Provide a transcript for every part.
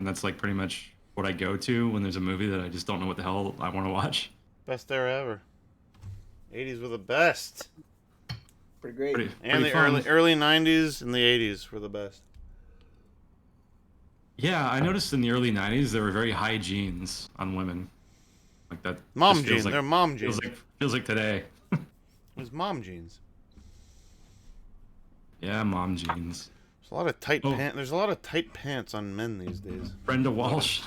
and that's like pretty much what I go to when there's a movie that I just don't know what the hell I want to watch. Best era ever. 80s were the best. Pretty great. And pretty the fun. early 90s and the 80s were the best. Yeah, I noticed in the early '90s there were very high jeans on women, like that. Mom just feels jeans. like, They're mom jeans. feels like today. It was mom jeans. Yeah, mom jeans. There's a lot of tight pants. There's a lot of tight pants on men these days. Brenda Walsh.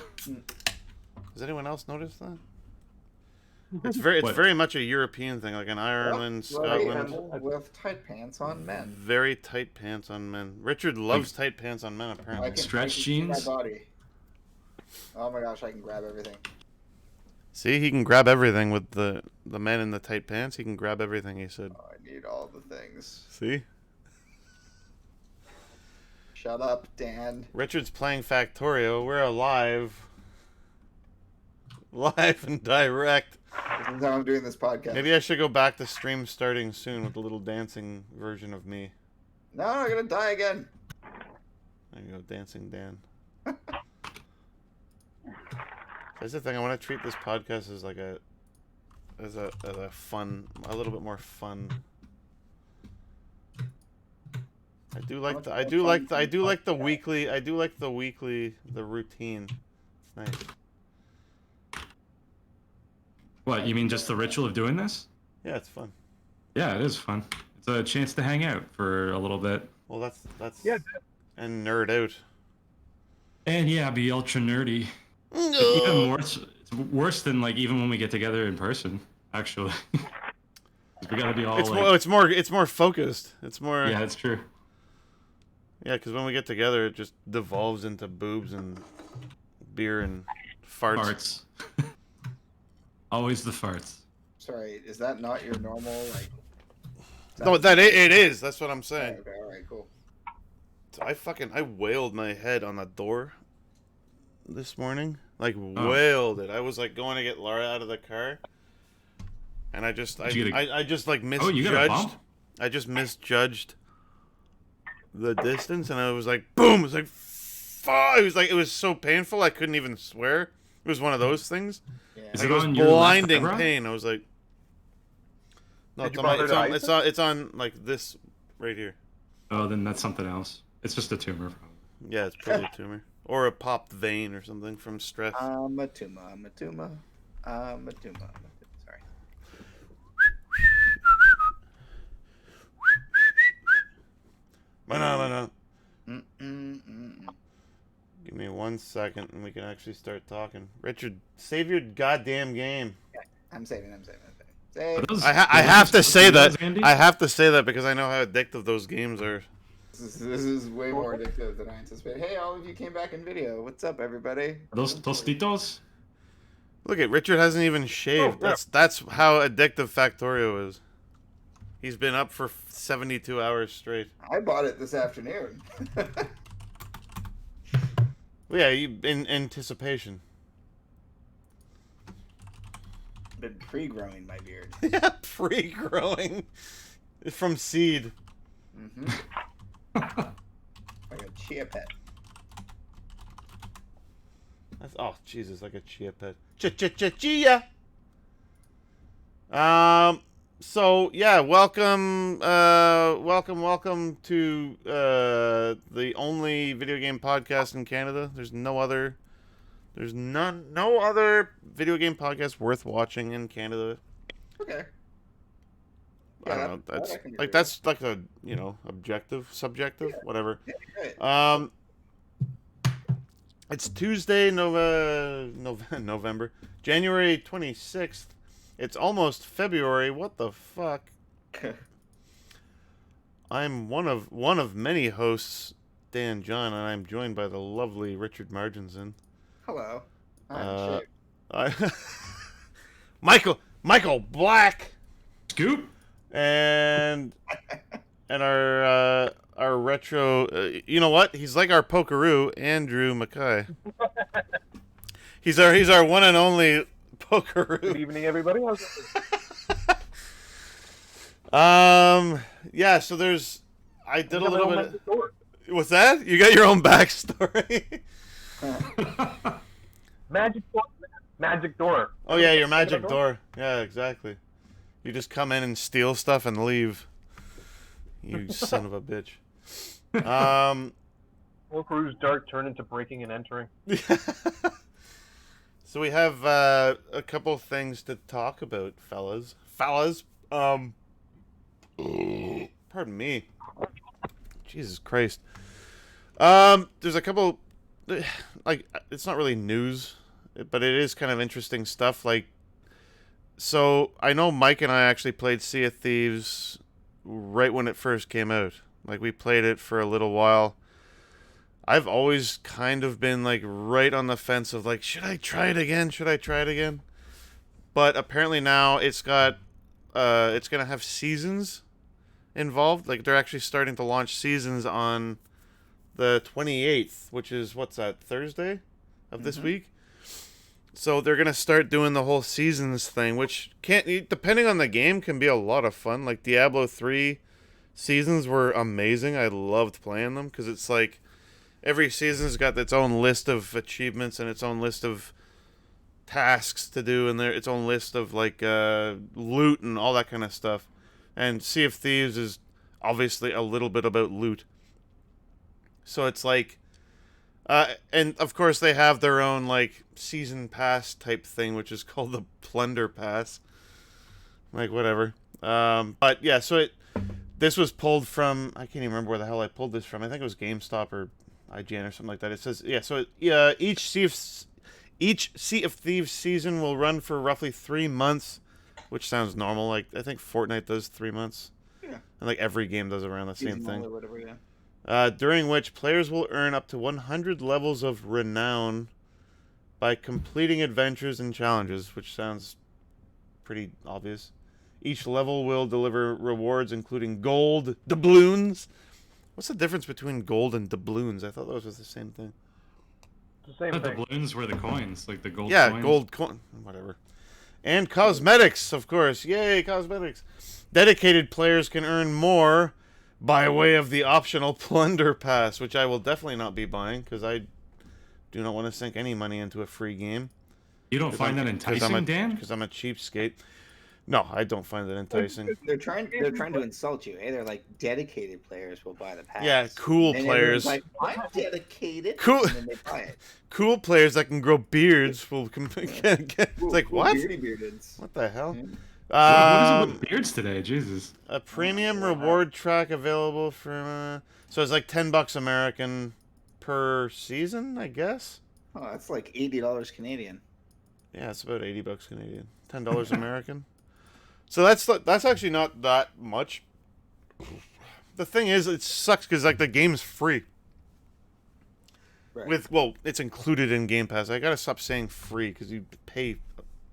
Has anyone else noticed that? It's very much a European thing, like in Ireland, Scotland. With tight pants on men. Very tight pants on men. Richard loves tight pants on men, apparently. Stretch see jeans? my body. Oh my gosh, I can grab everything. See, he can grab everything with the men in the tight pants. He can grab everything, he said. Oh, I need all the things. See? Shut up, Dan. Richard's playing Factorio. We're alive. Live and direct. This is how I'm doing this podcast. Maybe I should go back to stream starting soon with a little dancing version of me. No, I'm gonna die again. There you go, Dancing Dan. That's the thing. I want to treat this podcast as like as a fun, a little bit more fun. I do like the routine. It's nice. What, you mean just the ritual of doing this? Yeah, it's fun. Yeah, it is fun. It's a chance to hang out for a little bit. Well, that's yeah, and nerd out. And yeah, be ultra nerdy. Like, even worse, it's worse than like even when we get together in person. Actually, we gotta be all. It's more focused. It's more. Yeah, it's true. Yeah, because when we get together, it just devolves into boobs and beer and farts. Always the farts. Sorry, is that not your normal like? No, it is. That's what I'm saying. Okay, all right, cool. So I wailed my head on the door this morning. Like wailed it. I was like going to get Laura out of the car, and I just like misjudged. Oh, you got a bump? I just misjudged the distance, and I was like, boom! It was like, fuck! It was so painful I couldn't even swear. It was one of those things. Yeah. Is It it was on your blinding left eyebrow? pain. I was like, no, it's on like this right here. Oh, then that's something else. It's just a tumor. Yeah, it's probably a tumor or a popped vein or something from stress. I'm a tumor. Sorry. No. Give me 1 second and we can actually start talking. Richard, save your goddamn game. Yeah, I'm saving. Save. I have to say that. Andy? I have to say that because I know how addictive those games are. This is way more addictive than I anticipated. Hey, all of you came back in video. What's up, everybody? Are those tostitos? Look at Richard hasn't even shaved. That's how addictive Factorio is. He's been up for 72 hours straight. I bought it this afternoon. Well, yeah, in anticipation. Been pre-growing my beard. Yeah, pre-growing. From seed. Mm-hmm. Like a chia pet. Oh, Jesus, like a chia pet. Chia. So yeah, welcome to the only video game podcast in Canada. There's no other video game podcast worth watching in Canada. Okay. I don't know. That's like a objective, subjective, whatever. Yeah, right. It's Tuesday, November, January 26th. It's almost February. What the fuck? I'm one of many hosts, Dan John, and I'm joined by the lovely Richard Marginson. Hello. Michael Black. Scoop. And our retro, you know what? He's like our pokeroo, Andrew Mackay. He's our one and only pokeroo. Good evening, everybody. Yeah. So I did a little bit. What's that? You got your own backstory. Magic door. Oh yeah, your magic door. Yeah, exactly. You just come in and steal stuff and leave. You son of a bitch. Crew's dark turn into breaking and entering. So we have a couple things to talk about, fellas. Pardon me. Jesus Christ. There's a couple, like, it's not really news, but it is kind of interesting stuff. Like, so I know Mike and I actually played Sea of Thieves right when it first came out. Like, we played it for a little while. I've always kind of been, like, right on the fence of, like, should I try it again? Should I try it again? But apparently now it's got, it's going to have seasons involved. Like, they're actually starting to launch seasons on the 28th, which is, what's that, Thursday of this week? So they're going to start doing the whole seasons thing, which, depending on the game, can be a lot of fun. Like, Diablo 3 seasons were amazing. I loved playing them, because it's like, every season's got its own list of achievements and its own list of tasks to do, and its own list of, like, loot and all that kind of stuff. And Sea of Thieves is obviously a little bit about loot. So it's like, and of course they have their own, like, season pass type thing, which is called the Plunder Pass. Like, whatever. But yeah, so this was pulled from, I can't even remember where the hell I pulled this from. I think it was GameStop or IGN or something like that. It says, yeah, so each Sea of Thieves season will run for roughly 3 months, which sounds normal. Like, I think Fortnite does 3 months. Yeah. And, like, every game does around the same thing. Or whatever, yeah. During which players will earn up to 100 levels of renown by completing adventures and challenges, which sounds pretty obvious. Each level will deliver rewards including gold, doubloons. What's the difference between gold and doubloons? I thought those was the same thing. The same The thing. doubloons were the coins, like the gold Yeah, coins. gold coin, whatever. And cosmetics, of course. Yay, cosmetics. Dedicated players can earn more by way of the optional Plunder Pass, which I will definitely not be buying, because I do not want to sink any money into a free game. You don't find that enticing, Dan? Because I'm a cheapskate. No, I don't find that enticing. They're trying to insult you. Hey, they're like, dedicated players will buy the pass. Yeah, cool And players. like, I'm dedicated. Cool. And then they buy it. Cool players that can grow beards will it's like, what? Beardy beardeds. What the hell? What is it with beards today? Jesus. A premium reward track available for so it's like $10 American per season, I guess. Oh, that's like $80 Canadian. Yeah, it's about $80 Canadian. $10 American. So that's actually not that much. The thing is, it sucks because, like, the game's free. Right. It's included in Game Pass. I gotta stop saying free because you pay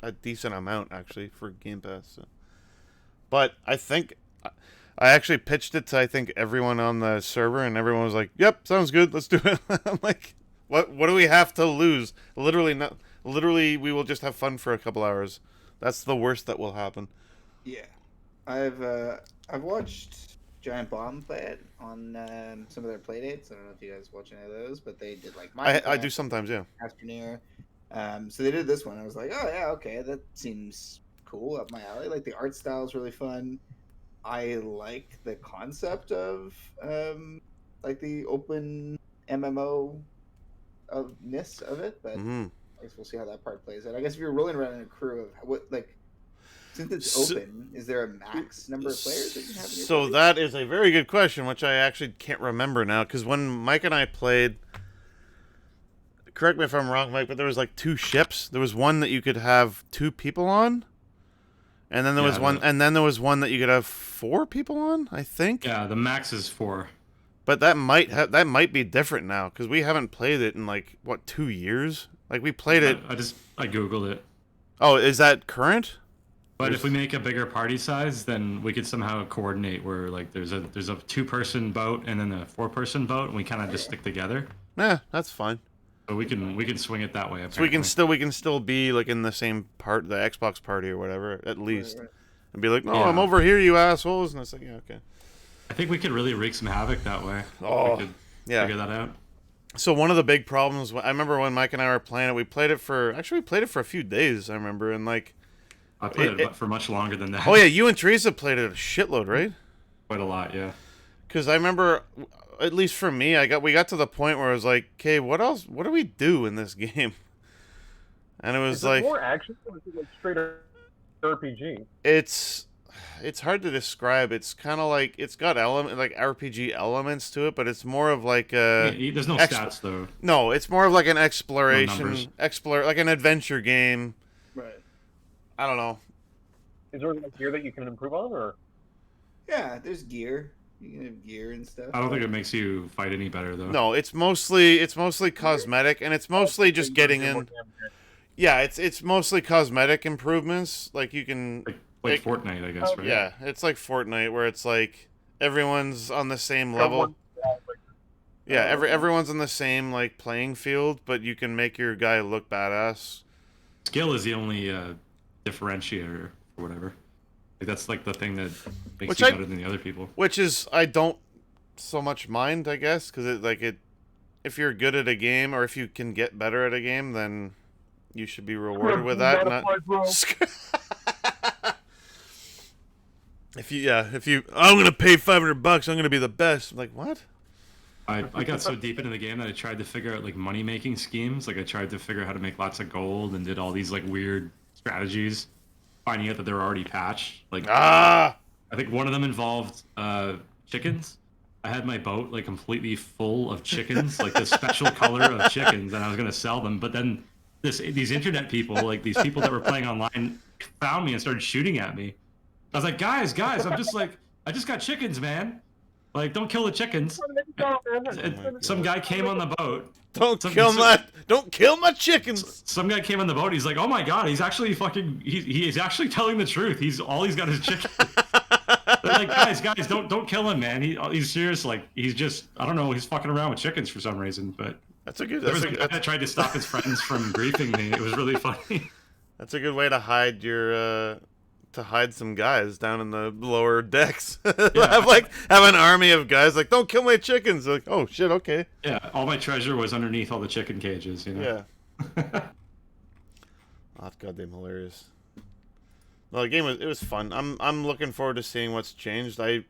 a decent amount actually for Game Pass. So. But I think I actually pitched it to everyone on the server, and everyone was like, "Yep, sounds good. Let's do it." I'm like, "What do we have to lose? Literally, not. Literally, we will just have fun for a couple hours. That's the worst that will happen." Yeah, I've watched Giant Bomb play it on some of their play dates. I don't know if you guys watch any of those, but they did like I do sometimes, yeah. Astroneer. So they did this one. I was like, oh yeah, okay, that seems cool, up my alley. Like, the art style is really fun. I like the concept of like the open MMO of ness of it, but I guess we'll see how that part plays out. I guess if you're rolling around in a crew of what, like, since it's open, is there a max number of players that you have in your party? That is a very good question, which I actually can't remember now, because when Mike and I played, correct me if I'm wrong, Mike, but there was like 2 ships. There was one that you could have 2 people on, and then there was one that you could have 4 people on, I think. Yeah, the max is 4. But that might be different now, because we haven't played it in, like, what, 2 years? Like, we played it. I googled it. Oh, is that current? But if we make a bigger party size, then we could somehow coordinate where, like, there's a 2-person boat and then a 4-person boat, and we kind of just stick together. Yeah, that's fine. So we can swing it that way. Apparently. So we can still be, like, in the same part, the Xbox party or whatever, at least, and be like, "No, I'm over here, you assholes," and it's like, yeah, okay. I think we could really wreak some havoc that way. Oh, we could yeah. figure that out. So one of the big problems, I remember when Mike and I were playing it, we played it for a few days. I remember, and like, I played it for much longer than that. oh yeah, you and Teresa played it a shitload, right? Quite a lot, yeah. Because I remember, at least for me, we got to the point where I was like, okay, what else? What do we do in this game? And it was Is it like, more action or is it like straight RPG? it's hard to describe. It's kind of like it's got like RPG elements to it, but it's more of like a There's no stats though. no. It's more of like an exploration, numbers. like an adventure game. Right. I don't know. Is there like gear that you can improve on, or Yeah, there's gear. You can have gear and stuff. I don't think it makes you fight any better though. No, it's mostly cosmetic, and it's mostly just getting in. Yeah, it's mostly cosmetic improvements. Like you can Like Fortnite, I guess, right? yeah, it's like Fortnite where it's like everyone's on the same level. Yeah, everyone's on the same like playing field, but you can make your guy look badass. Skill is the only differentiator or whatever. Like that's like the thing that makes you better than the other people. Which is I don't so much mind, I guess, because if you're good at a game or if you can get better at a game, then you should be rewarded with that. If you, I'm gonna pay $500, I'm gonna be the best. I'm like, what? I got so deep into the game that I tried to figure out like money making schemes. Like I tried to figure out how to make lots of gold and did all these like weird strategies, finding out that they were already patched. Like I think one of them involved chickens. I had my boat like completely full of chickens, like this special color of chickens, and I was gonna sell them. But then these internet people, like these people that were playing online, found me and started shooting at me. I was like, guys, I just got chickens, man. Like, don't kill the chickens. And some guy came on the boat. Don't kill my chickens. Some guy came on the boat. He's like, oh my god, he's actually he's actually telling the truth. All he's got is chicken. They're like, guys, don't kill him, man. He's serious. Like, he's just, I don't know, he's fucking around with chickens for some reason. But there was a guy that tried to stop his friends from griefing me. It was really funny. That's a good way to hide your to hide some guys down in the lower decks. Yeah. have an army of guys like, don't kill my chickens. Like, oh shit, okay. Yeah, all my treasure was underneath all the chicken cages, you know. Yeah. Oh, that's goddamn hilarious. Well, the game was fun. I'm looking forward to seeing what's changed. I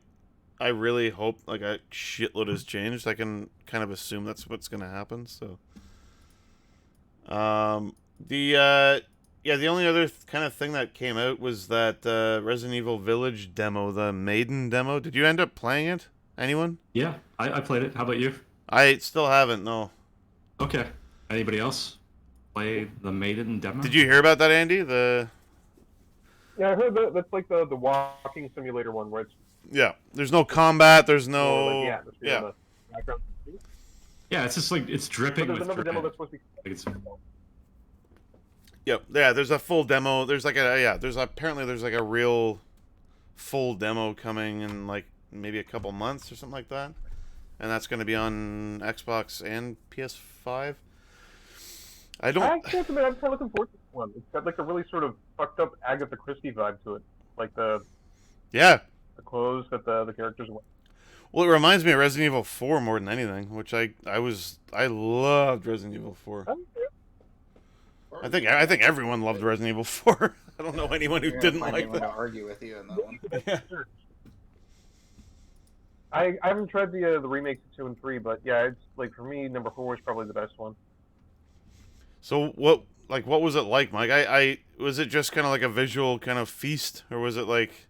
really hope like a shitload has changed. I can kind of assume that's what's gonna happen. So, the only other kind of thing that came out was that Resident Evil Village demo, the Maiden demo. Did you end up playing it? Anyone? Yeah, I played it. How about you? I still haven't. No. Okay. Anybody else play the Maiden demo? Did you hear about that, Andy? Yeah, I heard that. That's like the walking simulator one where it's There's no combat. There's more no like the atmosphere in the background. Yeah, it's just like it's dripping But there's with another demo dread. that's supposed to be. Like it's Yep. Yeah, there's a full demo. There's apparently there's like a real full demo coming in like maybe a couple months or something like that. And that's going to be on Xbox and PS5. I can't admit, I'm kind of looking forward to this one. It's got like a really sort of fucked up Agatha Christie vibe to it. Like the clothes that the characters wear. Well, it reminds me of Resident Evil 4 more than anything, which I loved Resident Evil 4. I think everyone loved Resident Evil 4. I don't know anyone who didn't like that. To argue with you on that one. Yeah. I haven't tried the remakes of 2 and 3, but yeah, it's like for me, number 4 is probably the best one. So what was it like, Mike? I was it just kind of like a visual kind of feast, or was it like?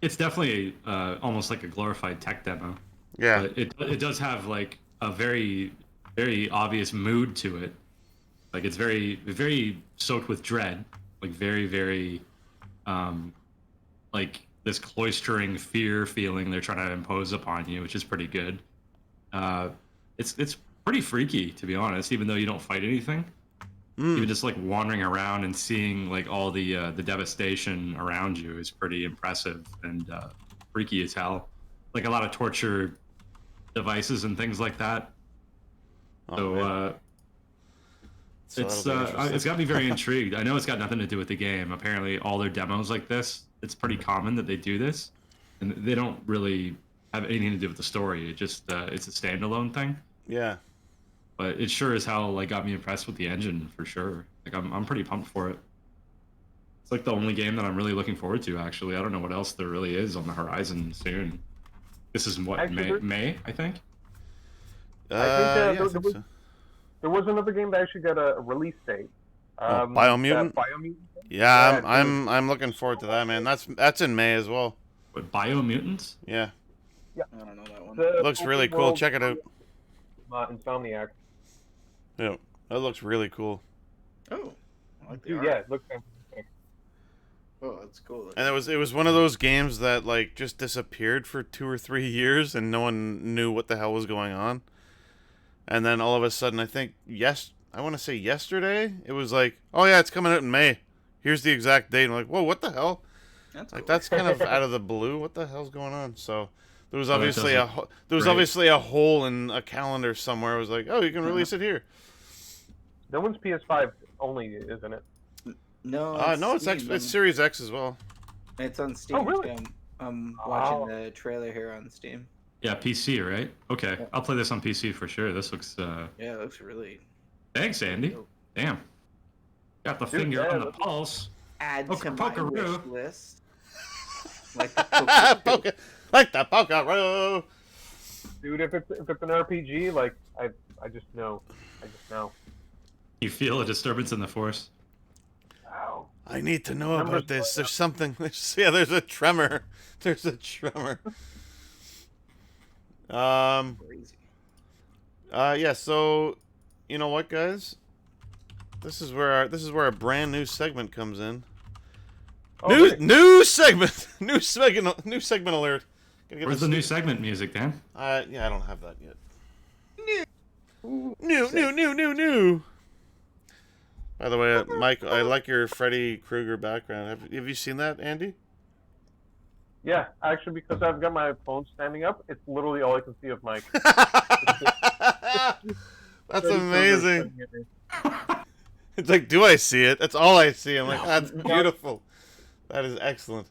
It's definitely almost like a glorified tech demo. Yeah. But it does have like a very, very obvious mood to it. Like it's very, very soaked with dread. Like very, very, like this cloistering fear feeling they're trying to impose upon you, which is pretty good. It's pretty freaky, to be honest, even though you don't fight anything. Even just like wandering around and seeing like all the devastation around you is pretty impressive and freaky as hell. Like a lot of torture devices and things like that. So it's got me very intrigued. I know it's got nothing to do with the game. Apparently, all their demos like this, it's pretty common that they do this, and they don't really have anything to do with the story. It just it's a standalone thing. Yeah. but it sure as hell like got me impressed with the engine for sure. Like I'm pretty pumped for it. It's like the only game that I'm really looking forward to. Actually, I don't know what else there really is on the horizon soon. This is what Actually, May I think. Yeah, I think so. There was another game that actually got a release date. Biomutant? Biomutant? Yeah, I'm looking forward to that, man. That's in May as well. What, Biomutants? Yeah. Yeah. I don't know that one. Looks really cool. Check it out. Insomniac. Yeah, that looks really cool. Oh, I like the Dude, art. yeah, it looks fantastic. Oh, that's cool. And it was one of those games that like just disappeared for 2 or 3 years and no one knew what the hell was going on. And then all of a sudden, I think I want to say yesterday, it was like, oh yeah, it's coming out in May. Here's the exact date. And I'm like, whoa, what the hell? That's Like cool. that's kind of out of the blue. What the hell's going on? So there was Oh, that obviously doesn't- Right. obviously a hole in a calendar somewhere. It was like, oh, you can release it here. That one's PS5 only, isn't it? No, No, it's Steam. it's Series X as well. It's on Steam. Oh, really? Yeah, I'm Oh. watching the trailer here on Steam. Yeah, PC, right? Okay, Yeah. I'll play this on PC for sure. This looks. Yeah, it looks really. Thanks, Andy. Damn. Got the Dude, finger yeah, on the look- pulse. Add Poke- to my Pokeroo. wish list. Like the Like the Pokeroo. Dude, if it's an RPG, like I just know. I just know. You feel a disturbance in the force. Wow. I need to know Numbers about this. There's something. There's a tremor. There's a tremor. Crazy. Yeah. So, you know what, guys? This is where a brand new segment comes in. Oh, New wait. new segment. New segment alert. Gotta get Where's this- the new segment music, Dan? Yeah, I don't have that yet. New. By the way, Mike, I like your Freddy Krueger background. Have you seen that, Andy? Yeah, actually, because I've got my phone standing up, it's literally all I can see of Mike. That's amazing. It's like, do I see it? That's all I see. I'm like, that's beautiful. That is excellent.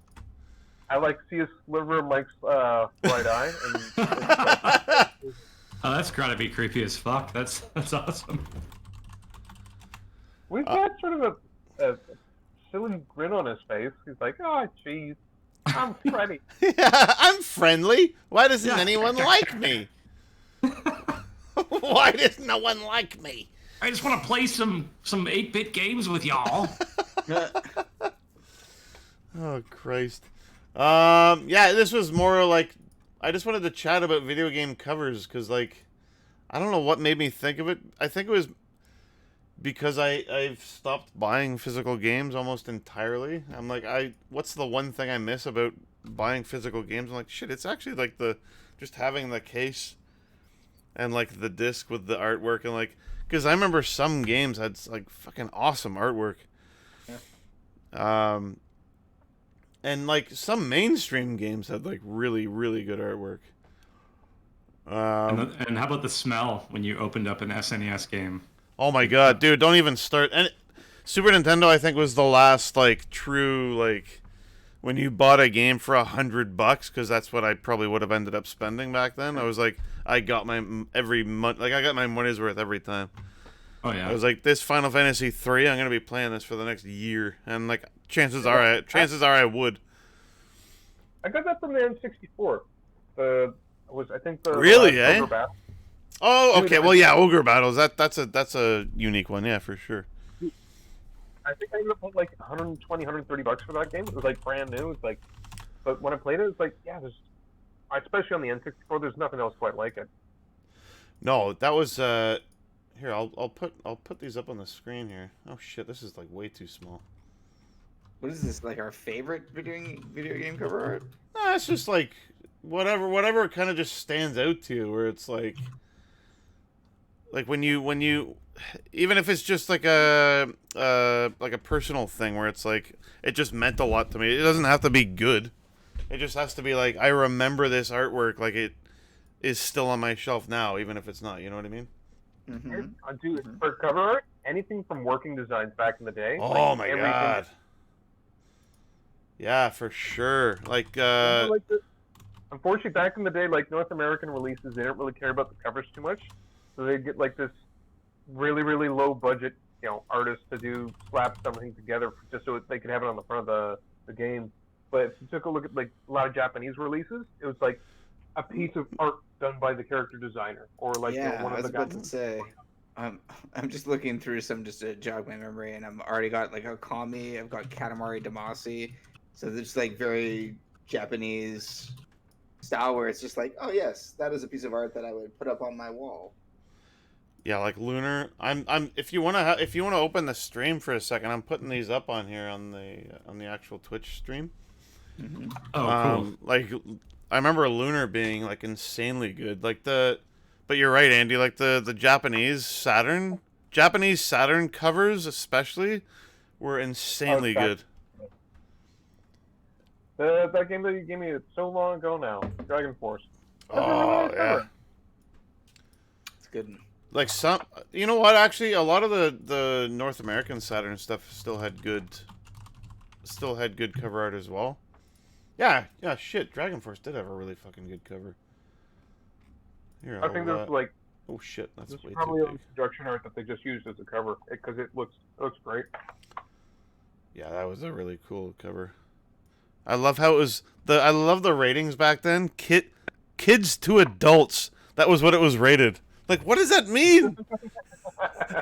I like see a sliver of Mike's right eye, and Oh, that's gotta be creepy as fuck. That's awesome. we've got sort of a silly grin on his face. He's like, "Oh, jeez, I'm Freddy." Yeah, I'm friendly. Why doesn't Yeah. anyone like me? Why does no one like me? I just want to play some 8-bit games with y'all. Oh, Christ. Yeah, this was more like, I just wanted to chat about video game covers, because, like, I don't know what made me think of it. I think it was because I've stopped buying physical games almost entirely. I'm like, what's the one thing I miss about buying physical games? I'm like, shit, it's actually, like, just having the case and, like, the disc with the artwork, and, like, because I remember some games had, like, fucking awesome artwork. Yeah. And, like, some mainstream games had, like, really, really good artwork. And how about the smell when you opened up an SNES game? Oh my god, dude, don't even start. And Super Nintendo, I think, was the last, like, true, like, when you bought a game for $100, because that's what I probably would have ended up spending back then. I was like, I got my every month, like, I got my money's worth every time. Oh yeah. I was like, this Final Fantasy 3, I'm gonna be playing this for the next year, and, like, chances are I would. I got that from the N64. I think the Really, last eh? Ogre Battle. Oh, Dude, okay. Well, yeah, Ogre Battles. That's a unique one, yeah, for sure. I think I ended up with like 120, 130 bucks for that game. It was like brand new. It's like, but when I played it, it's like, yeah, especially on the N64, there's nothing else quite like it. No, that was here. I'll put these up on the screen here. Oh shit, this is like way too small. What is this? Like our favorite video game cover art? Nah, it's just like whatever kind of just stands out to you, where it's like when you even if it's just like a personal thing where it's like it just meant a lot to me. It doesn't have to be good. It just has to be like, I remember this artwork, like it is still on my shelf now, even if it's not. You know what I mean? Mm-hmm. Dude, for cover art, anything from Working Designs back in the day. Oh like, my everything- god. Yeah, for sure. Like unfortunately, back in the day, like North American releases, they didn't really care about the covers too much, so they'd get like this really, really low budget, artists to slap something together just so they could have it on the front of the game. But if you took a look at like a lot of Japanese releases, it was like a piece of art done by the character designer, or like Yeah, one I of was the about guys. to say. I'm just looking through some just to jog my memory, and I've already got like Okami. I've got Katamari Damacy. So there's like very Japanese style where it's just like, oh yes, that is a piece of art that I would put up on my wall. Yeah, like Lunar. If you wanna open the stream for a second, I'm putting these up on here on the actual Twitch stream. Mm-hmm. Oh, cool. Like I remember Lunar being like insanely good. But you're right, Andy. Like the Japanese Saturn covers especially were insanely good. That game that you gave me so long ago now, Dragon Force. Oh yeah. It's good. Like you know what? Actually, a lot of the North American Saturn stuff still had good cover art as well. Yeah. Shit, Dragon Force did have a really fucking good cover. Here, I think there's like. Oh shit, that's This is way probably too a big. construction art that they just used as a cover because it looks great. Yeah, that was a really cool cover. I love how it was I love the ratings back then. Kids to adults. That was what it was rated. Like, what does that mean?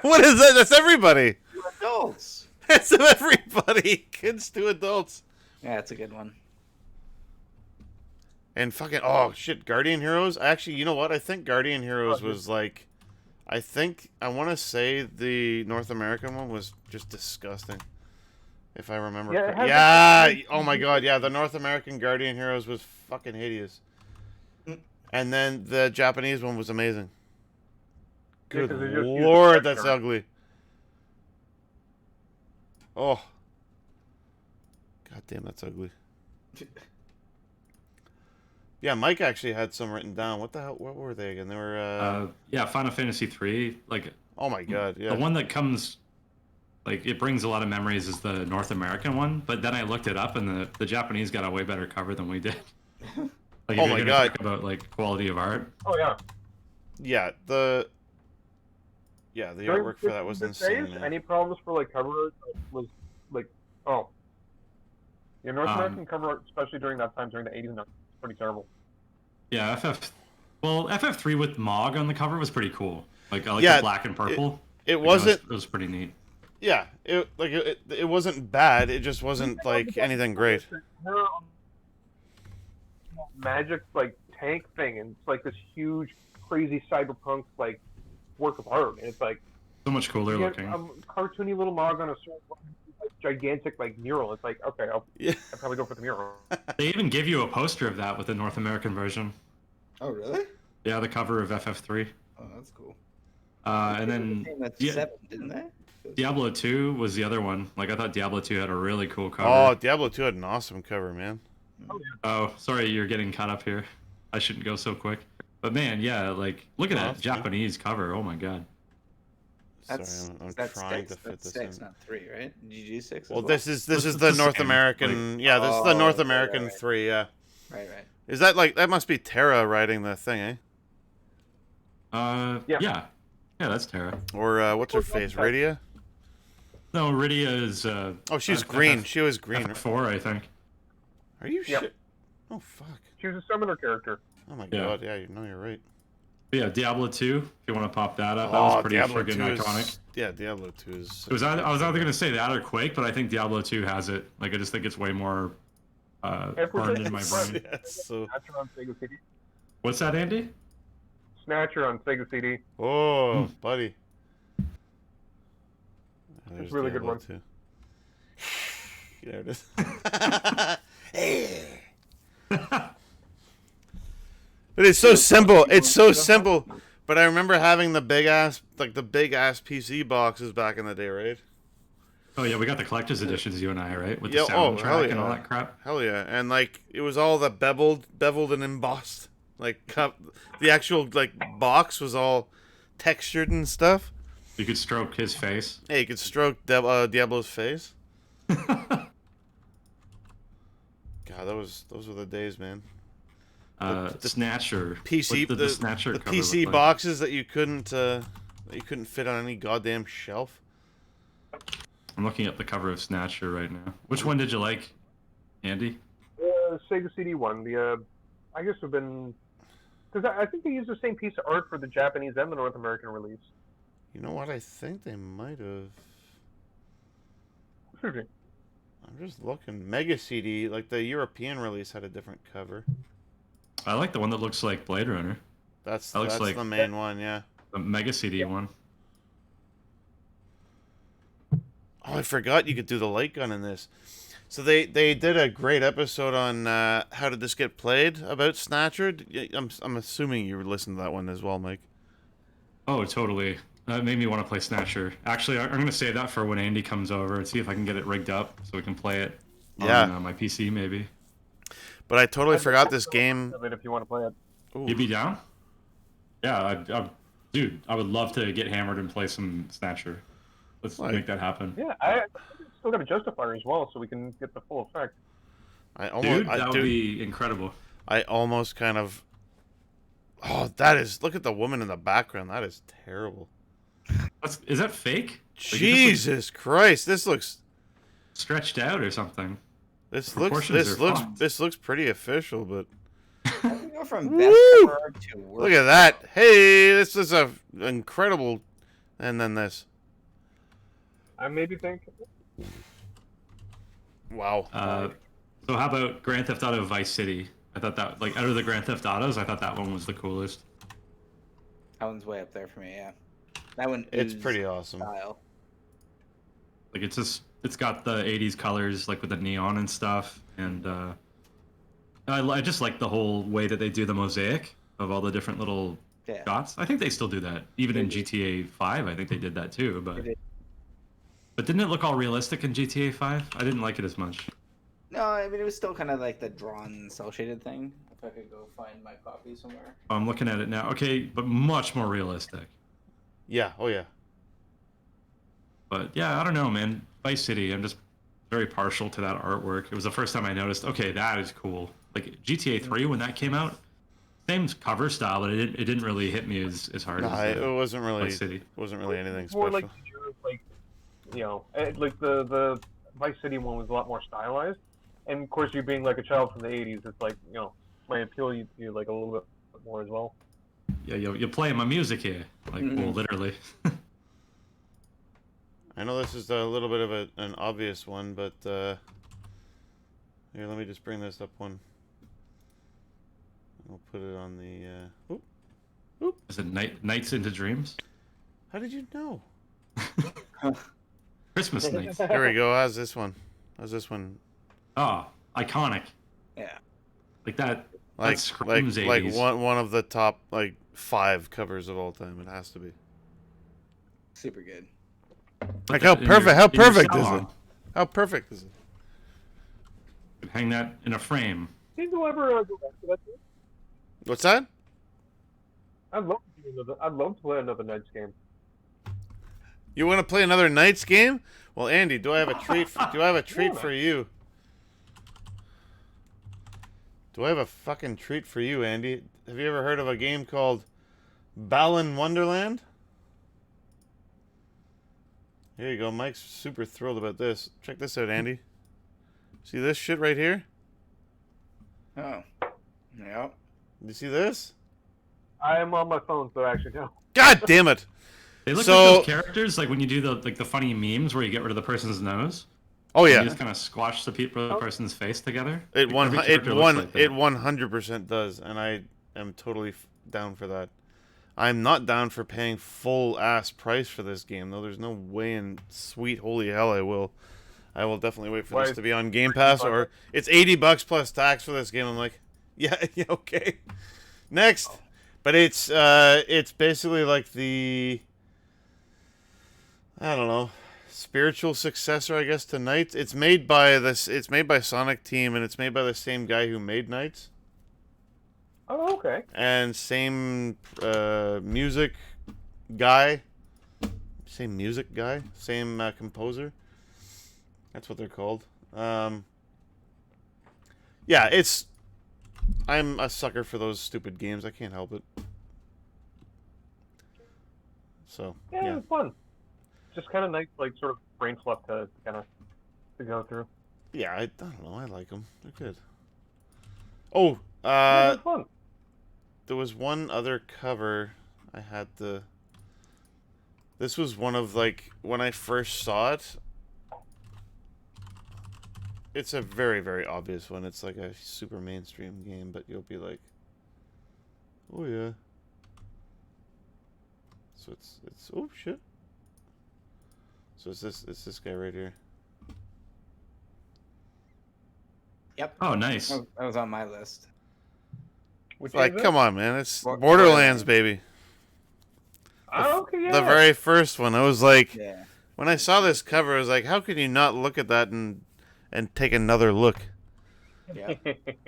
What is that? That's everybody. Adults. That's everybody. Kids to adults. Yeah, it's a good one. And fucking Guardian Heroes. Actually, you know what? I think Guardian Heroes was like, I want to say the North American one was just disgusting. If I remember. Yeah. Oh my god. Yeah, the North American Guardian Heroes was fucking hideous. And then the Japanese one was amazing. Good 'cause they just used lord, the that's texture. ugly. Oh. God damn, that's ugly. Yeah, Mike actually had some written down. What the hell? What were they again? They were. Yeah, Final Fantasy 3. Like, Oh my god, yeah. the one that comes, like, it brings a lot of memories is the North American one. But then I looked it up, and the Japanese got a way better cover than we did. Like, if Oh you're my gonna God. talk about like quality of art. Oh yeah. Yeah, the During artwork for that was the insane, days, man. Any problems for like cover art was like, oh, yeah, North American cover art, especially during that time, during the 80s, and 90s, was pretty terrible. Yeah, FF3 with Mog on the cover was pretty cool. Like, I like Yeah, the black and purple. It Like, wasn't. It was pretty neat. Yeah, it wasn't bad. It just wasn't like anything great. Magic like tank thing, and it's like this huge, crazy cyberpunk like work of art, and it's like So much cooler you get looking. a cartoony little Mog on a like, gigantic like mural. It's like, okay, I'll probably go for the mural. They even give you a poster of that with the North American version. Oh really? Yeah, the cover of FF3. Oh, that's cool. And then That's yeah, 7, didn't they? Diablo 2 was the other one. Like, I thought Diablo 2 had a really cool cover. Oh, Diablo 2 had an awesome cover, man. Oh, sorry, you're getting caught up here. I shouldn't go so quick. But man, yeah, like, look at Oh, that that's good. Japanese cover. Oh my god. That's I'm that's trying 6. to fit That's this 6, in. not 3, right? GG 6. Well, as this is This the is the North same, American. Yeah, this is the North Oh, American right. 3. Yeah. right. Is that like that? Must be Terra writing the thing, eh? Yeah. Yeah, that's Terra. Or what's her face? Radia? No, Rydia is. Oh, she's green. She was green. FF4, I think. Are you Yep. shit? Oh fuck. She was a summoner character. Oh my Yeah. god. Yeah, you're right. But yeah, Diablo 2. If you want to pop that up, that was pretty friggin' iconic. Yeah, Diablo 2 is. It was. I was either gonna say that or Quake, but I think Diablo 2 has it. Like, I just think it's way more burned in my brain. Yeah, it's so. Snatcher on Sega CD. What's that, Andy? Snatcher on Sega CD. Oh, buddy. There's really good Diablo one. 2. There it is. But it's so simple. It's so simple. But I remember having the big ass PC boxes back in the day, right? Oh yeah, we got the collector's editions, you and I, right? With the Yeah, soundtrack hell and all yeah. that crap. Hell yeah! And like it was all the beveled and embossed. Like the actual like box was all textured and stuff. You could stroke his face. Hey, you could stroke Diablo's face. God, those were the days, man. The Snatcher. PC What did the Snatcher the cover PC look like? boxes that you couldn't that you couldn't fit on any goddamn shelf. I'm looking at the cover of Snatcher right now. Which one did you like, Andy? Sega CD one. I guess have been because I think they used the same piece of art for the Japanese and the North American release. You know what? I think they might have. I'm just looking. Mega CD, like the European release, had a different cover. I like the one that looks like Blade Runner. That's That looks like the main one, yeah. the Mega CD one. Oh, I forgot you could do the light gun in this. So they did a great episode on how did this get played about Snatcher. I'm assuming you listened to that one as well, Mike. Oh, totally. That made me want to play Snatcher. Actually, I'm going to save that for when Andy comes over and see if I can get it rigged up so we can play it on my PC, maybe. But I totally forgot this game. If you want to play it, Ooh. You'd be down? Yeah, dude, I would love to get hammered and play some Snatcher. Let's make that happen. yeah, I still got a justifier as well, so we can get the full effect. Dude, that would be incredible. I almost kind of. Oh, that is. Look at the woman in the background. That is terrible. Is that fake? Jesus Christ! This looks Stretched out or something. This Proportions looks pretty official, but How do we go from Woo! best cover to worst? look at that. Hey, this is a incredible. And then this. I maybe think. Wow. So how about Grand Theft Auto Vice City? I thought that, like, out of the Grand Theft Autos, I thought that one was the coolest. That one's way up there for me. Yeah, that one. It's oozed pretty awesome. Style. Like, it's got the 80s colors, like with the neon and stuff, and I just like the whole way that they do the mosaic of all the different little Yeah. shots. I think they still do that, even in GTA 5. I think they did that too, but didn't it look all realistic in GTA 5? I didn't like it as much. No, I mean it was still kind of like the drawn cel shaded thing. If I could go find my copy somewhere. I'm looking at it now. Okay, but much more realistic. Yeah. Oh yeah. But yeah, I don't know, man. Vice City, I'm just very partial to that artwork. It was the first time I noticed, okay, that is cool. Like GTA 3 when that came out, same cover style, but it didn't really hit me as hard No, as it wasn't really. Vice City. It wasn't really anything It's more special. like like the Vice City one was a lot more stylized, and of course you being like a child from the '80s, it's like might appeal you to like a little bit more as well. Yeah, you're playing my music here. Like, well, literally. I know this is a little bit of an obvious one, but here, let me just bring this up one. I'll put it on the. Oop. Is it Nights into Dreams? How did you know? Christmas Nights. Here we go. How's this one? How's this one? Oh, iconic. Yeah. Like that. Like that screams 80s. one of the top 5 covers of all time. It has to be. Super good. Like Put how that in your perfect is it? salon. How perfect is it? Hang that in a frame. Think you'll ever go back to that game? What's that? I'd love to play another Knights game. You want to play another Knights game? Well, Andy, do I have a treat? Do I have a treat Yeah. for you? Do I have a fucking treat for you, Andy? Have you ever heard of a game called Balan Wonderland? Here you go. Mike's super thrilled about this. Check this out, Andy. See this shit right here? Oh. Yeah. You see this? I am on my phone, so actually no. God damn it! They look So- like those characters, like when you do the funny memes where you get rid of the person's nose. Oh And yeah, you just kind of squash the person's face together. it Like, every character looks like that. it 100% does, and I am totally down for that. I'm not down for paying full ass price for this game though. There's no way in sweet holy hell I will. I will definitely wait for Why this is to be on Game Pass, or it's $80 plus tax for this game. I'm like, yeah, okay. Next, but it's basically like the, I don't know, spiritual successor, I guess, to Knights. It's made by Sonic Team, and it's made by the same guy who made Knights. Oh, okay. And same music guy. Same music guy. Same composer. That's what they're called. Yeah, I'm a sucker for those stupid games. I can't help it. So Yeah, yeah. it's fun. Just kind of nice, like sort of brain fluff to kind of to go through. Yeah, I don't know. I like them. They're good. Oh, Yeah, it's fun. there was one other cover I had to. This was one of, like, when I first saw it. It's a very, very obvious one. It's like a super mainstream game, but you'll be like, oh yeah. So it's oh shit. So it's this guy right here. Yep. Oh, nice. That was on my list. Which Like, is it? come on, man. It's Borderlands. Borderlands, baby. Oh, okay, yeah. The very first one. I was like, Yeah. when I saw this cover, I was like, how can you not look at that and take another look? Yeah.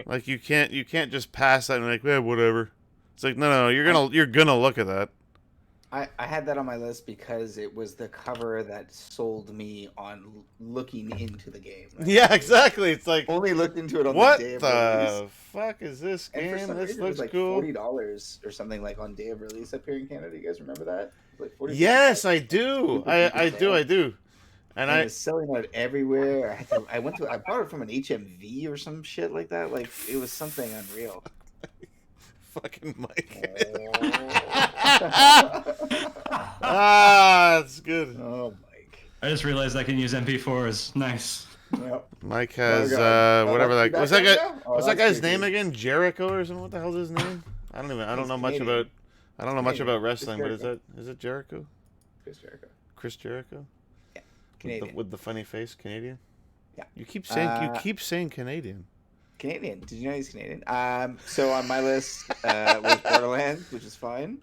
Like, you can't just pass that and be like, eh, whatever. It's like, no, you're gonna look at that. I had that on my list because it was the cover that sold me on looking into the game. Right? Yeah, exactly. It's like, Only looked into it on what the day of the release. fuck is this And for game? some This reason, it was looks like cool. $40 or something like on day of release up here in Canada. You guys remember that? It was like 40. Yes, I do. I do. And And it was selling out everywhere. I bought it from an HMV or some shit like that. Like it was something unreal. fucking Mike. Oh, That's good. Mike. I just realized I can use MP4s. Nice. Yep. Mike has God. whatever Oh, that was. that's That you guy. back now? Oh, What's that that's guy's creepy. name again? Jericho or something? What the hell's his name? I don't He's know much Canadian. about. I don't know much Canadian. about wrestling, but Jericho. is it Jericho? Chris Jericho. Chris Jericho? Canadian. With the funny face, Canadian. Yeah. You keep saying Canadian. Canadian. Did you know he's Canadian? So on my list was Borderlands, which is fine.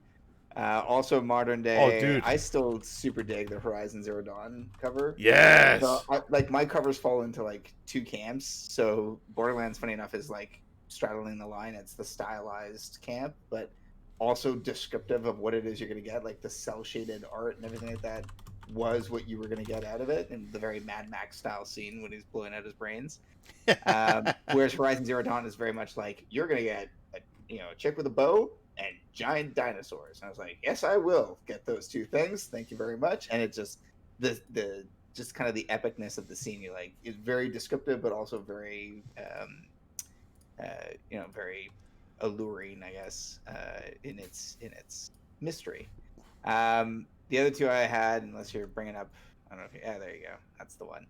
Also modern day. Oh, dude. I still super dig the Horizon Zero Dawn cover. Yes. So, like my covers fall into like two camps. So Borderlands, funny enough, is like straddling the line. It's the stylized camp, but also descriptive of what it is you're going to get. Like the cell shaded art and everything like that was what you were going to get out of it, in the very Mad Max style scene when he's blowing out his brains. Whereas Horizon Zero Dawn is very much like you're going to get a chick with a bow and giant dinosaurs. And I was like, yes, I will get those two things. Thank you very much. And it just the just kind of the epicness of the scene. You like is very descriptive, but also very very alluring, I guess, in its mystery. The other two I had, unless you're bringing up, I don't know if there you go. That's the one.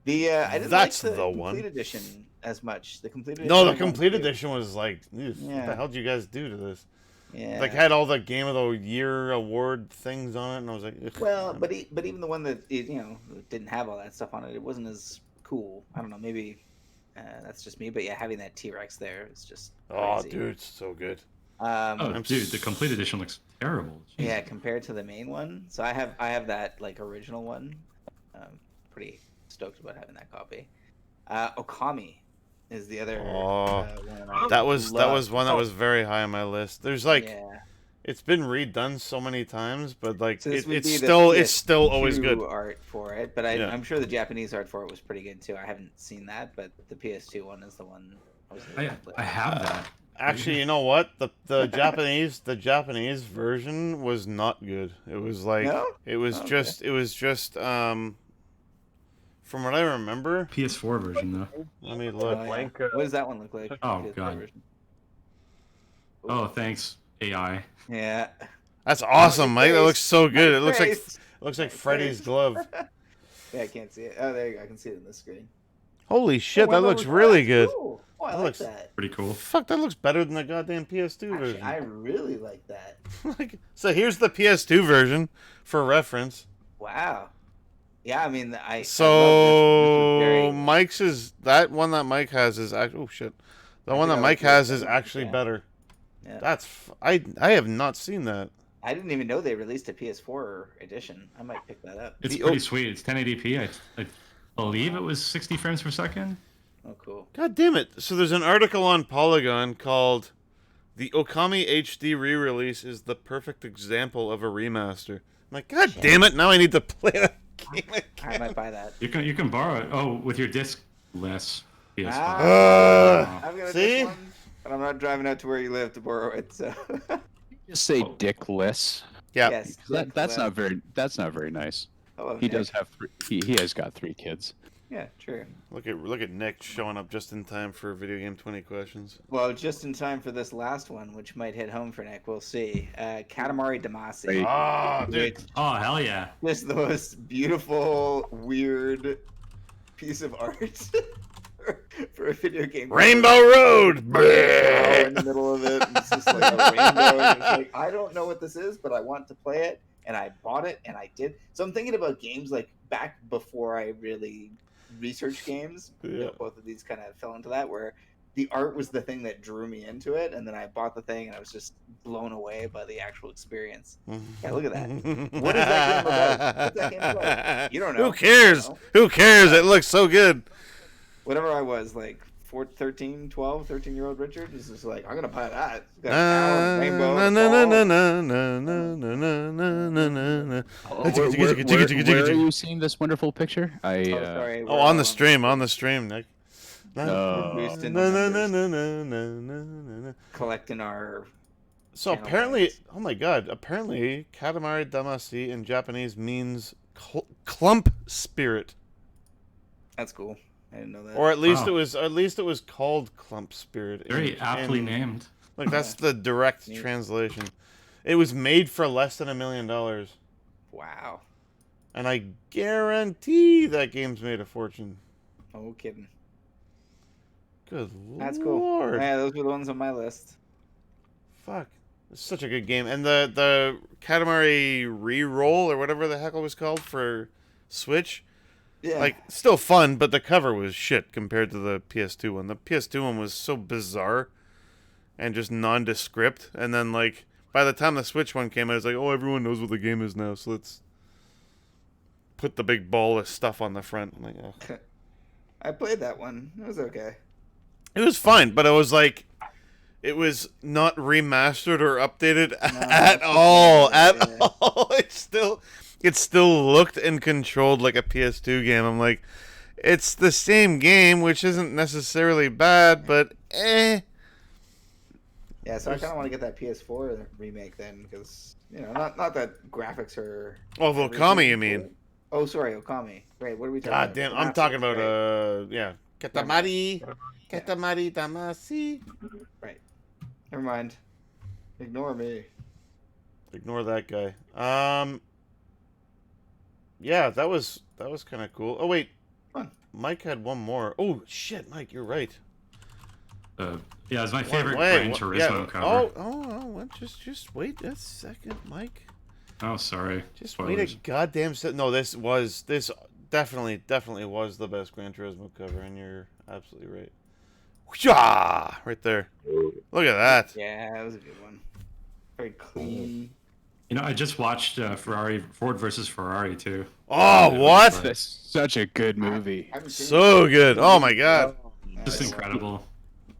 I didn't That's like the the complete one. edition as much. The complete edition. No, the I complete wanted to- edition was like, what Yeah. the hell did you guys do to this? Yeah. Like had all the Game of the Year award things on it, and I was like, ugh. Well, but even the one that didn't have all that stuff on it, it wasn't as cool. I don't know, maybe that's just me. But yeah, having that T-Rex there is just oh, crazy. dude, it's so good. Oh, dude, the complete edition looks terrible. Jeez. Yeah, compared to the main one. So I have that like original one. Pretty stoked about having that copy. Okami is the other. One That was one that Oh, was very high on my list. There's like, yeah. it's been redone so many times, but like So this would it's be the still always good. PS2 art for it, but Yeah. I'm sure the Japanese art for it was pretty good too. I haven't seen that, but the PS2 one is the one I was. I have that. Actually, you know what? The Japanese version was not good. It was like No? it was Oh, just from what I remember. PS4 version though. Let me look. yeah. Blank, What does that one look like? Oh, PS4 God. version? Oh, thanks AI. Yeah. That's awesome, Mike. That looks so good. It looks like Nice. Freddy's glove. Yeah, I can't see it. Oh, there you go. I can see it in this screen. Holy shit, wow, that that looks was really nice. good. Cool. Oh, I That like looks- that. Pretty cool. Fuck, that looks better than the goddamn PS2 Actually, version. I really like that. Like, so here's the PS2 version for reference. Wow. Yeah, I mean, I love So this was very- Mike's is that one that Mike has is actually oh shit, the I one think that I Mike like has this is one. actually Yeah. better. Yeah. That's I have not seen that. I didn't even know they released a PS4 edition. I might pick that up. It's The pretty sweet. It's 1080p. I believe it was 60 frames per second. Oh, cool. God damn it! So there's an article on Polygon called "The Okami HD re-release is the perfect example of a remaster." I'm like, God damn it! Now I need to play that game I again. might buy that. You can borrow it. Oh, with your disc-less PS5. I've got a see? this one, but I'm not driving out to where you live to borrow it. So Just say Oh. dickless. Yeah. Yes. That's not very nice. Hello, He Nick. does have he has got 3 kids. Yeah, true. Look at Nick showing up just in time for video game 20 questions. Well, just in time for this last one, which might hit home for Nick. We'll see. Katamari Damacy. Right. Oh, dude. Oh hell yeah! Just the most beautiful, weird piece of art for a video game. Rainbow Road. In the middle of it, and it's just like a rainbow. And it's like, I don't know what this is, but I want to play it, and I bought it, and I did. So I'm thinking about games like back before I really researched games. Yeah. Both of these kind of fell into that, where the art was the thing that drew me into it, and then I bought the thing, and I was just blown away by the actual experience. Yeah, look at that. What is that game about? What's that game about? You don't know. Who cares? I don't know. Who cares? It looks so good. Whatever I was, like 13-year-old Richard is just like, I'm going to buy that. It's got Alan, Rainbow, Na, the na, ball. na, na, na, na, na, na, na, na, na. Where are you seeing this wonderful picture? Oh, sorry. Oh, on the stream, Nick. No. Boosting Na, the na, na, numbers. na, na, na, na. Collecting our... So channel apparently, points. oh my god, apparently Katamari Damacy in Japanese means clump spirit. That's cool. I didn't know that. Or at least Wow. it was called clump spirit. Very aptly in- named. Like that's the direct Neat. translation. It was made for less than $1 million. Wow. And I guarantee that game's made a fortune. No kidding. Good That's cool. lord. Yeah, those were the ones on my list. Fuck. It's such a good game. And the Katamari re-roll or whatever the heck it was called for Switch, Yeah. like still fun, but the cover was shit compared to the PS2 one. The PS2 one was so bizarre and just nondescript. And then like by the time the Switch one came out, it's like, oh, everyone knows what the game is now, so let's put the big ball of stuff on the front. I'm like, ugh. I played that one. It was okay. It was fine, but it was like it was not remastered or updated at that's all. okay, At yeah. all. It still looked and controlled like a PS2 game. I'm like, it's the same game, which isn't necessarily bad, but eh. Yeah, so I kind of want to get that PS4 remake then, because not that graphics are. Oh, Okami, you mean? Oh, sorry, Okami. Right, what are we talking God about? damn, I'm Damacy, talking about right? yeah, Katamari Damacy. Right. Never mind. Ignore me. Ignore that guy. Yeah, that was kind of cool. Oh wait, Fun. Mike had one more. Oh shit, Mike, you're right. Yeah, it's my favorite Wait, Gran what- Turismo yeah, cover. Oh, just wait a second, Mike. Oh, sorry. Just Spoilers. wait a goddamn second. No, this definitely was the best Gran Turismo cover, and you're absolutely right. Whooshah! Right there. Look at that. Yeah, that was a good one. Very clean. You know, I just watched Ford versus Ferrari too. Oh, what? That's such a good movie. I haven't seen So good. Oh my god. it. Just incredible.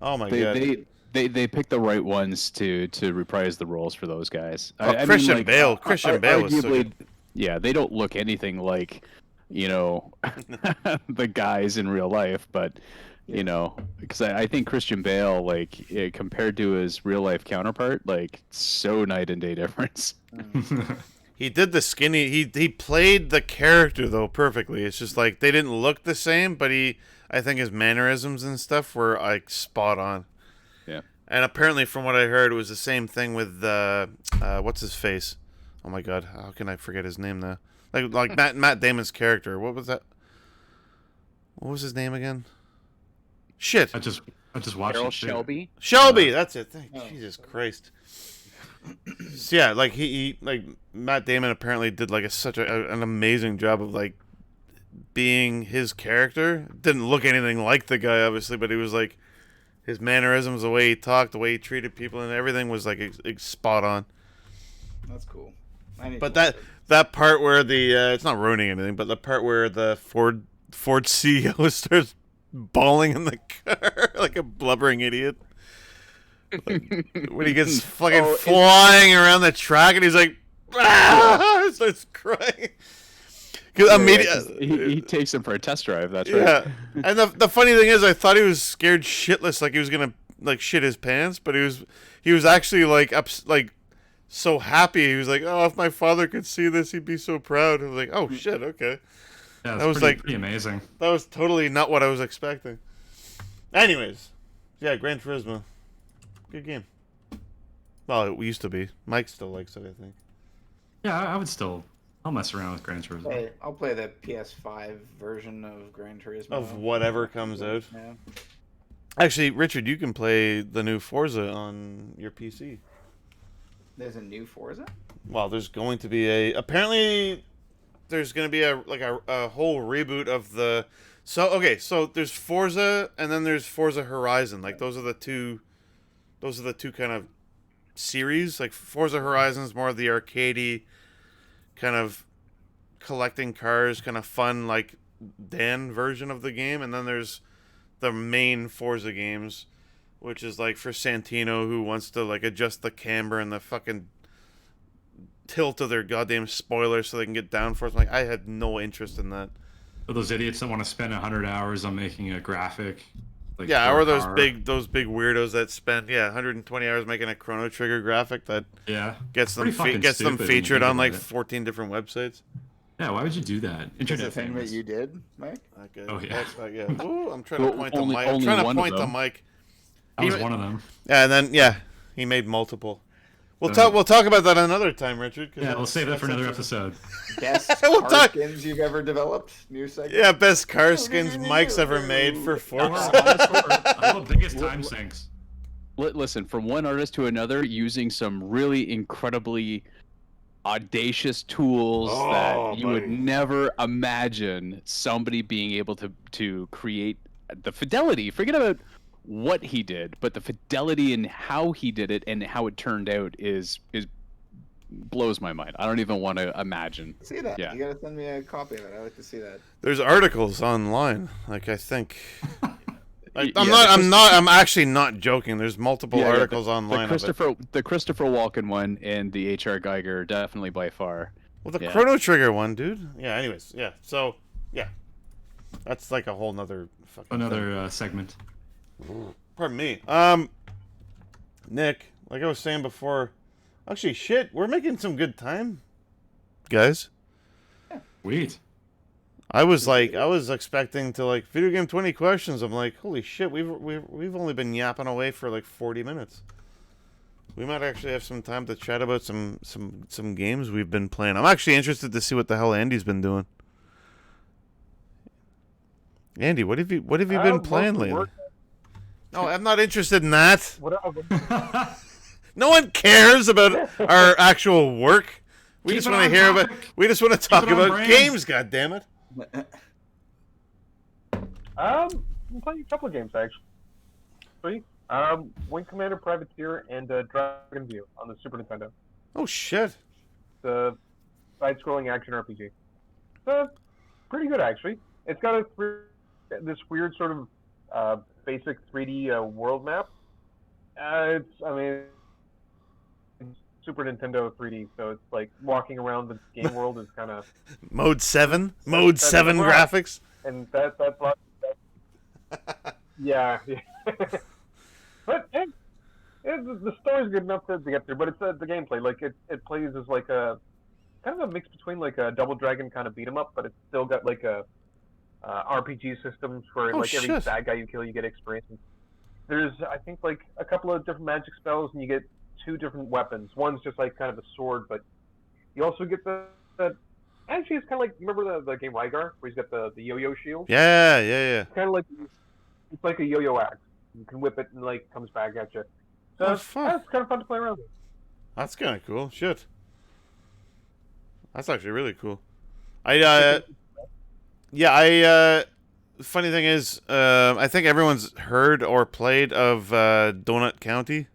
Oh my god. They picked the right ones to reprise the roles for those guys. Oh, Christian Bale. Christian Bale was so arguably, good. yeah, they don't look anything like, the guys in real life, but because I think Christian Bale, like compared to his real life counterpart, like so night and day difference. He did the skinny. He played the character though perfectly. It's just like they didn't look the same, but I think his mannerisms and stuff were like spot on. Yeah. And apparently, from what I heard, it was the same thing with what's his face? Oh my god, how can I forget his name now? Like Matt Damon's character. What was that? What was his name again? Shit. I just watched Carol it too. Shelby. Shelby. That's it. Oh. Jesus Christ. So, yeah, like he like Matt Damon apparently did like such an amazing job of like being his character. Didn't look anything like the guy, obviously, but he was like his mannerisms, the way he talked, the way he treated people, and everything was like spot on. That's cool. I need But to watch that part where the it's not ruining anything, but the part where the Ford CEO starts bawling in the car like a blubbering idiot. Like, when he gets fucking flying around the track and he's like, ah! Starts crying. Cause He takes him for a test drive. That's right. yeah. And the funny thing is, I thought he was scared shitless, like he was gonna like shit his pants, but he was actually like so happy. He was like, "Oh, if my father could see this, he'd be so proud." I was like, "Oh shit, okay." Yeah, That was pretty amazing. That was totally not what I was expecting. Anyways, yeah, Gran Turismo, good game. Well, it used to be. Mike still likes it, I think. Yeah, I would still. I'll mess around with Gran Turismo. Hey, I'll play the PS5 version of Gran Turismo. Of whatever comes out. Yeah. Actually, Richard, you can play the new Forza on your PC. There's a new Forza? Well, there's going to be apparently there's going to be a whole reboot of the so there's Forza and then there's Forza Horizon. Like those are the two kind of series. Like Forza Horizon is more of the arcadey kind of collecting cars, kind of fun like Dan version of the game, and then there's the main Forza games, which is like for Santino, who wants to like adjust the camber and the fucking tilt of their goddamn spoilers so they can get downforce. Like, I had no interest in that. For those idiots that want to spend 100 hours on making a graphic. Like, Yeah, for or a those car. big weirdos that spend 120 hours making a Chrono Trigger graphic that Yeah. gets them Pretty fucking gets them stupid when you featured think on like about it. 14 different websites. Yeah, why would you do that? Is Internet the thing famous. that you did, Mike? Okay. Oh, yeah. That's, Ooh, I'm trying to Well, point the only- mic. I'm only trying to one of point the them. mic. I was He- one of them. Yeah, and then he made multiple. We'll talk about that another time, Richard. 'Cause Yeah, we'll save that for that's another interesting. episode. Best We'll car talk- skins you've ever developed? New segment? Yeah, best car skins Mike's ever made for Or, Forza. how the biggest time sinks. Listen, from one artist to another, using some really incredibly audacious tools Oh, that you would buddy. never imagine somebody being able to create. The fidelity, forget about what he did, but the fidelity in how he did it and how it turned out is blows my mind. I don't even want to imagine. See that? Yeah. You gotta send me a copy of it. I like to see that. There's articles online. Like I think. Like, Yeah, I'm actually not joking. There's multiple Yeah, articles the online. The Christopher Walken one and the H.R. Geiger definitely by far. Well, the yeah. Chrono Trigger one, dude. Yeah. Anyways, yeah. So, yeah, that's like a whole nother fucking Another segment. thing. Pardon me. Nick, like I was saying before, actually, shit, we're making some good time, guys. Sweet. I was expecting to like video game 20 questions. I'm like, holy shit, we've only been yapping away for like 40 minutes. We might actually have some time to chat about some games we've been playing. I'm actually interested to see what the hell Andy's been doing. Andy, what have you been playing lately? Work. No, I'm not interested in that. What No one cares about our actual work. We Keep just it want to on hear about. topic. We just want to talk it on about brand. games. God damn it! I'm playing a couple of games actually. Wing Commander Privateer and Dragon View on the Super Nintendo. Oh shit! The side-scrolling action RPG. Pretty good actually. It's got this weird sort of basic 3D world map. It's Super Nintendo 3D, so it's like walking around the game world is kind of Mode 7? Mode That's 7 right. graphics? and that's a lot. Yeah. But the story's good enough to get through, but it's the gameplay. Like it plays as like a kind of a mix between like a Double Dragon kind of beat 'em up, but it's still got like a RPG systems where Oh, like every shit. bad guy you kill, you get experience. There's I think like a couple of different magic spells, and you get 2 different weapons. One's just like kind of a sword, but you also get the actually it's kind of like remember the game Rygar where he's got the yo-yo shield. Yeah. Kind of like it's like a yo-yo axe. You can whip it and like comes back at you. So Oh, fuck. that's kind of fun to play around with. That's kind of cool. Shit. That's actually really cool. The funny thing is, I think everyone's heard or played of Donut County.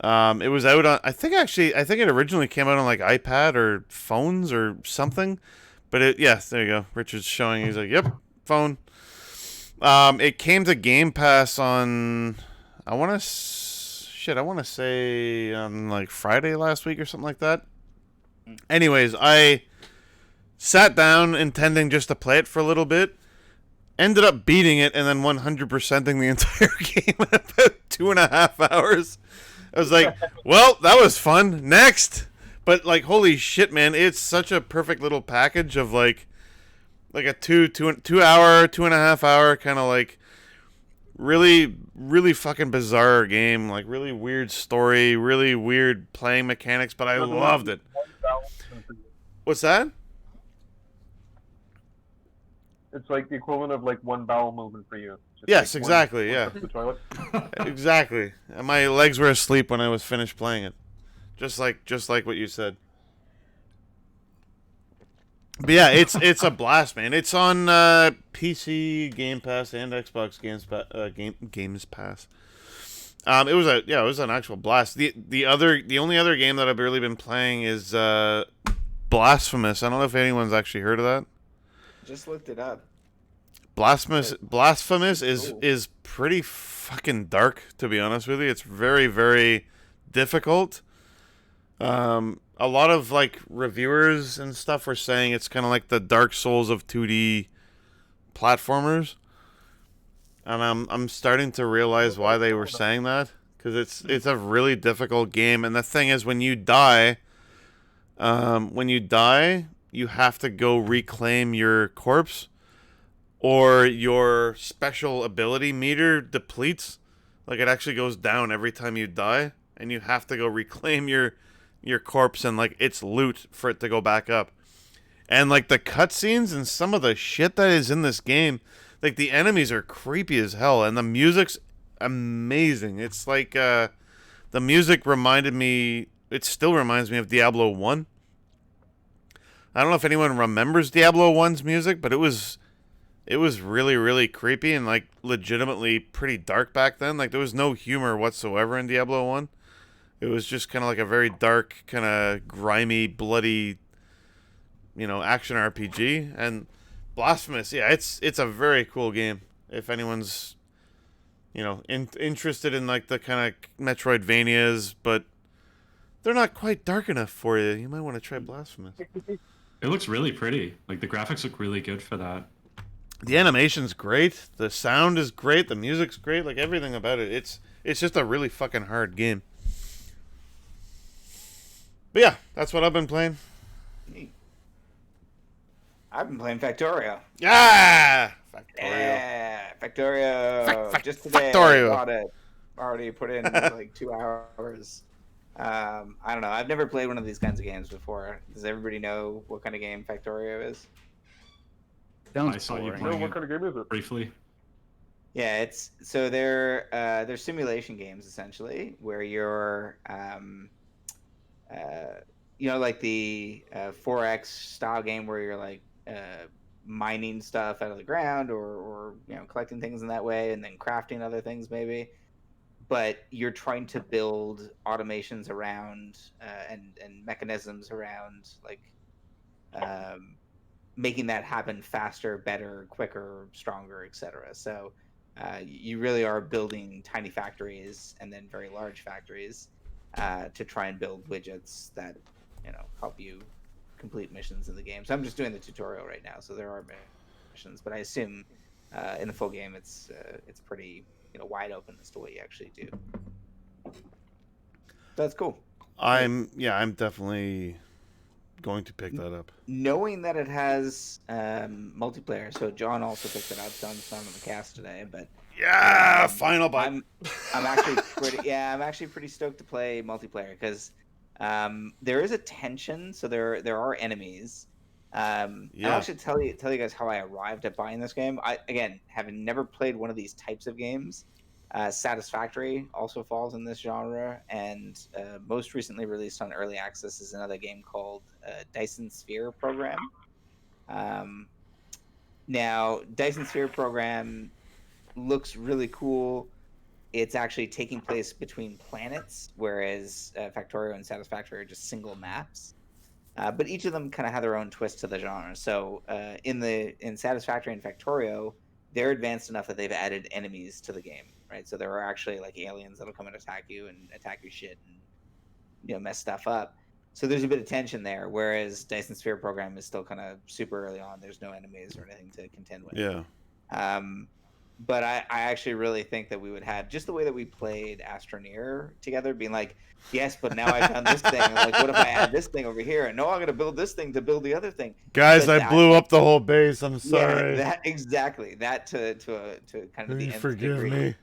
It was out on, I think it originally came out on like iPad or phones or something. But there you go. Richard's showing, he's like, yep, phone. It came to Game Pass on, I want to say on like Friday last week or something like that. Anyways, I sat down intending just to play it for a little bit. Ended up beating it and then 100%ing the entire game in about 2.5 hours. I was like, well, that was fun. Next. But like, holy shit, man! It's such a perfect little package of like a 2.5 hour kind of like really fucking bizarre game, like really weird story, really weird playing mechanics, but I loved it. What's that? It's like the equivalent of like one bowel movement for you. Just Yes, like exactly, one yeah. trip to the toilet. Exactly. And my legs were asleep when I was finished playing it. Just like what you said. But yeah, it's a blast, man. It's on PC Game Pass and Xbox Games Pass. It was an actual blast. The only other game that I've really been playing is Blasphemous. I don't know if anyone's actually heard of that. Just looked it up. Blasphemous Cool. is pretty fucking dark, to be honest with you. It's very, very difficult. A lot of like reviewers and stuff were saying it's kind of like the Dark Souls of 2D platformers, and I'm starting to realize why they were saying that, because it's a really difficult game. And the thing is, when you die, you have to go reclaim your corpse, or your special ability meter depletes. Like, it actually goes down every time you die, and you have to go reclaim your corpse and like its loot for it to go back up. And like the cutscenes and some of the shit that is in this game, like the enemies are creepy as hell, and the music's amazing. It's like the music it still reminds me of Diablo 1. I don't know if anyone remembers Diablo 1's music, but it was really, really creepy and like legitimately pretty dark back then. Like, there was no humor whatsoever in Diablo 1. It was just kind of like a very dark, kind of grimy, bloody, action RPG. And Blasphemous, yeah, it's a very cool game. If anyone's, interested in like the kind of Metroidvanias, but they're not quite dark enough for you, you might want to try Blasphemous. It looks really pretty. Like the graphics look really good for that. The animation's great. The sound is great. The music's great. Like, everything about it. It's just a really fucking hard game. But yeah, that's what I've been playing. Neat. I've been playing Factorio. Yeah! Factorio. Yeah, Factorio. Just today, Factorio. I bought it. Already put in like 2 hours. I don't know. I've never played one of these kinds of games before. Does everybody know what kind of game Factorio is? Sounds I saw you boring. No, playing what kind of game is it? briefly. Yeah, they're simulation games essentially, where you're like the 4X style game where you're like mining stuff out of the ground, or collecting things in that way, and then crafting other things maybe. But you're trying to build automations around and mechanisms around like making that happen faster, better, quicker, stronger, etc. So you really are building tiny factories and then very large factories to try and build widgets that help you complete missions in the game. So I'm just doing the tutorial right now, so there are missions, but I assume in the full game it's pretty wide open as to what you actually do. That's cool. I'm definitely going to pick that up. Knowing that it has multiplayer, so John also picked it up. John's not on the cast today, but Yeah, final bite. I'm actually pretty stoked to play multiplayer, because there is a tension. So there are enemies. I'll actually tell you guys how I arrived at buying this game. Again, having never played one of these types of games, Satisfactory also falls in this genre, and most recently released on early access is another game called Dyson Sphere Program. Now, Dyson Sphere Program looks really cool. It's actually taking place between planets, whereas Factorio and Satisfactory are just single maps. But each of them kind of have their own twist to the genre. So in Satisfactory and Factorio, they're advanced enough that they've added enemies to the game, right? So there are actually like aliens that'll come and attack you and attack your shit and mess stuff up. So there's a bit of tension there. Whereas Dyson Sphere Program is still kind of super early on. There's no enemies or anything to contend with. Yeah. but I actually really think that we would have just the way that we played Astroneer together, being like, yes, but now I've done this thing. I'm like, what if I add this thing over here? And no, I'm going to build this thing to build the other thing. Guys, But I blew up the whole base. I'm sorry. Yeah, that exactly. That to kind of the nth Forgive degree. me.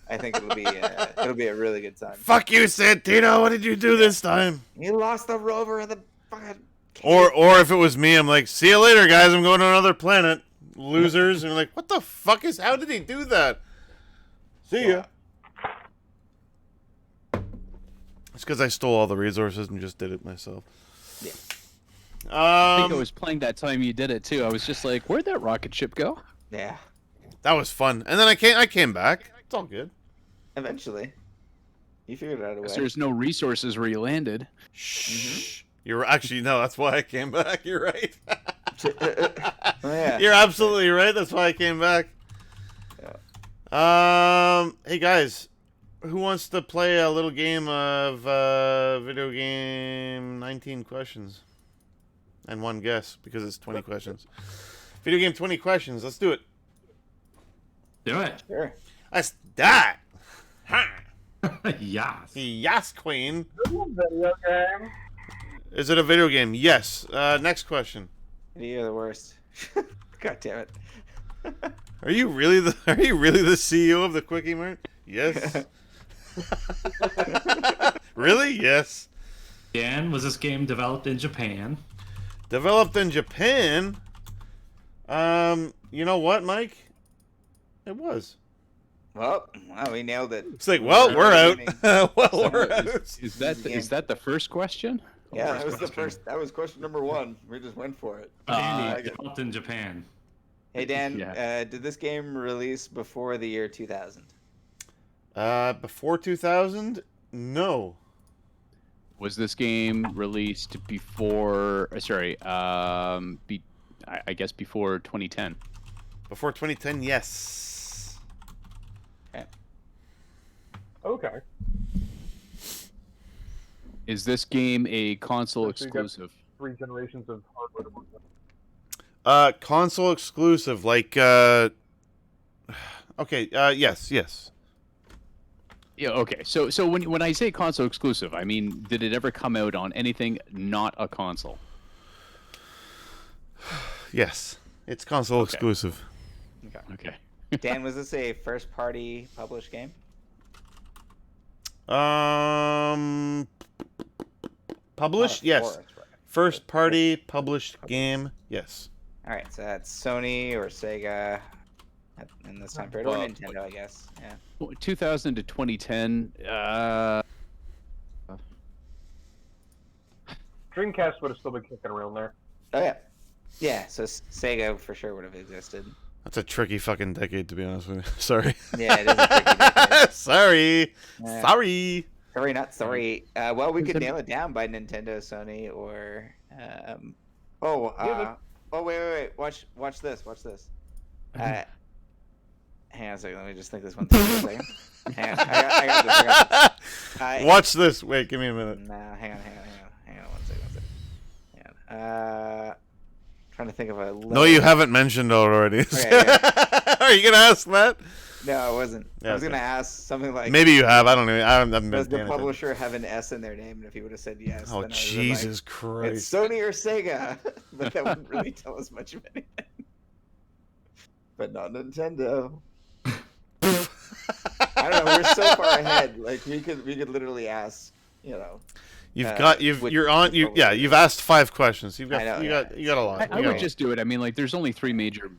I think it'll be a really good time. Fuck you, Santino. What did you do this time? You lost the rover in the fucking. Or if it was me, I'm like, see you later, guys. I'm going to another planet. Losers. And you're like, what the fuck is? How did he do that? See ya. It's because I stole all the resources and just did it myself. Yeah. I think I was playing that time you did it too. I was just like, where'd that rocket ship go? Yeah. That was fun. And then I came back. It's all good. Eventually, you figured it out a way. There's no resources where you landed. Shh. You're actually no. That's why I came back. You're right. Oh, yeah. You're absolutely right. That's why I came back. Yeah. Hey guys, who wants to play a little game of video game 19 questions and one guess because it's 20 questions. Video game 20 questions. Let's do it. Do it. Sure. Let's that. Ha. Yes. Yes, Queen. Video game. Is it a video game? Yes. Next question. You're the worst. God damn it. Are you really the CEO of the Quickie Mart? Yes. Really? Yes. Dan, was this game developed in Japan? Developed in Japan. You know what, Mike? It was. Well, wow, we nailed it. It's like, well, we're out. Well, So we're out. Is that the first question? Yeah, First that was the question. first. That was question number 1. We just went for it. Andy, I get it. developed in Japan. Hey Dan, Yeah. did this game release before the year 2000? Before 2000? No. Was this game released before? I guess before 2010. Before 2010? Yes. Okay. Is this game a console So you got- exclusive? 3 generations of hardware to work on. Console exclusive, like, okay, yes. Yeah. Okay. So when I say console exclusive, I mean, did it ever come out on anything not a console? Yes. It's console Okay. exclusive. Okay. Dan, was this a first-party published game? Published? Oh, Yes. that's right. First party published game? Yes. All right, so that's Sony or Sega in this time period, or Well, Nintendo, I guess. Yeah. 2000 to 2010. Dreamcast would have still been kicking around there. Oh yeah. Yeah. So Sega for sure would have existed. That's a tricky fucking decade, to be honest with you. Sorry. Yeah, it is a tricky decade. Sorry. Yeah. Sorry. Sorry, not sorry. Well, we could it- nail it down by Nintendo, Sony, or Yeah, wait. Watch this. Watch this. Hang on a second. Let me just think this one through for a second. Hang on. I got this. Watch this. Wait, give me a minute. No, hang on. One second. Hang on. Trying to think of a. No, you haven't mentioned already. Okay, yeah. Are you gonna ask that? No, I wasn't. Yeah, I was okay. gonna ask something like. Maybe you have. I don't know. I haven't been Does the paying attention. publisher have an S in their name? And if he would have said yes, Oh then I would've been Jesus like, it's Christ! Sony or Sega, but that wouldn't really tell us much of anything. But not Nintendo. I don't know. We're so far ahead. Like we could literally ask. You've asked 5 questions. You've got I know, you yeah. got a lot. I You got would just do it. I mean, like, there's only 3 major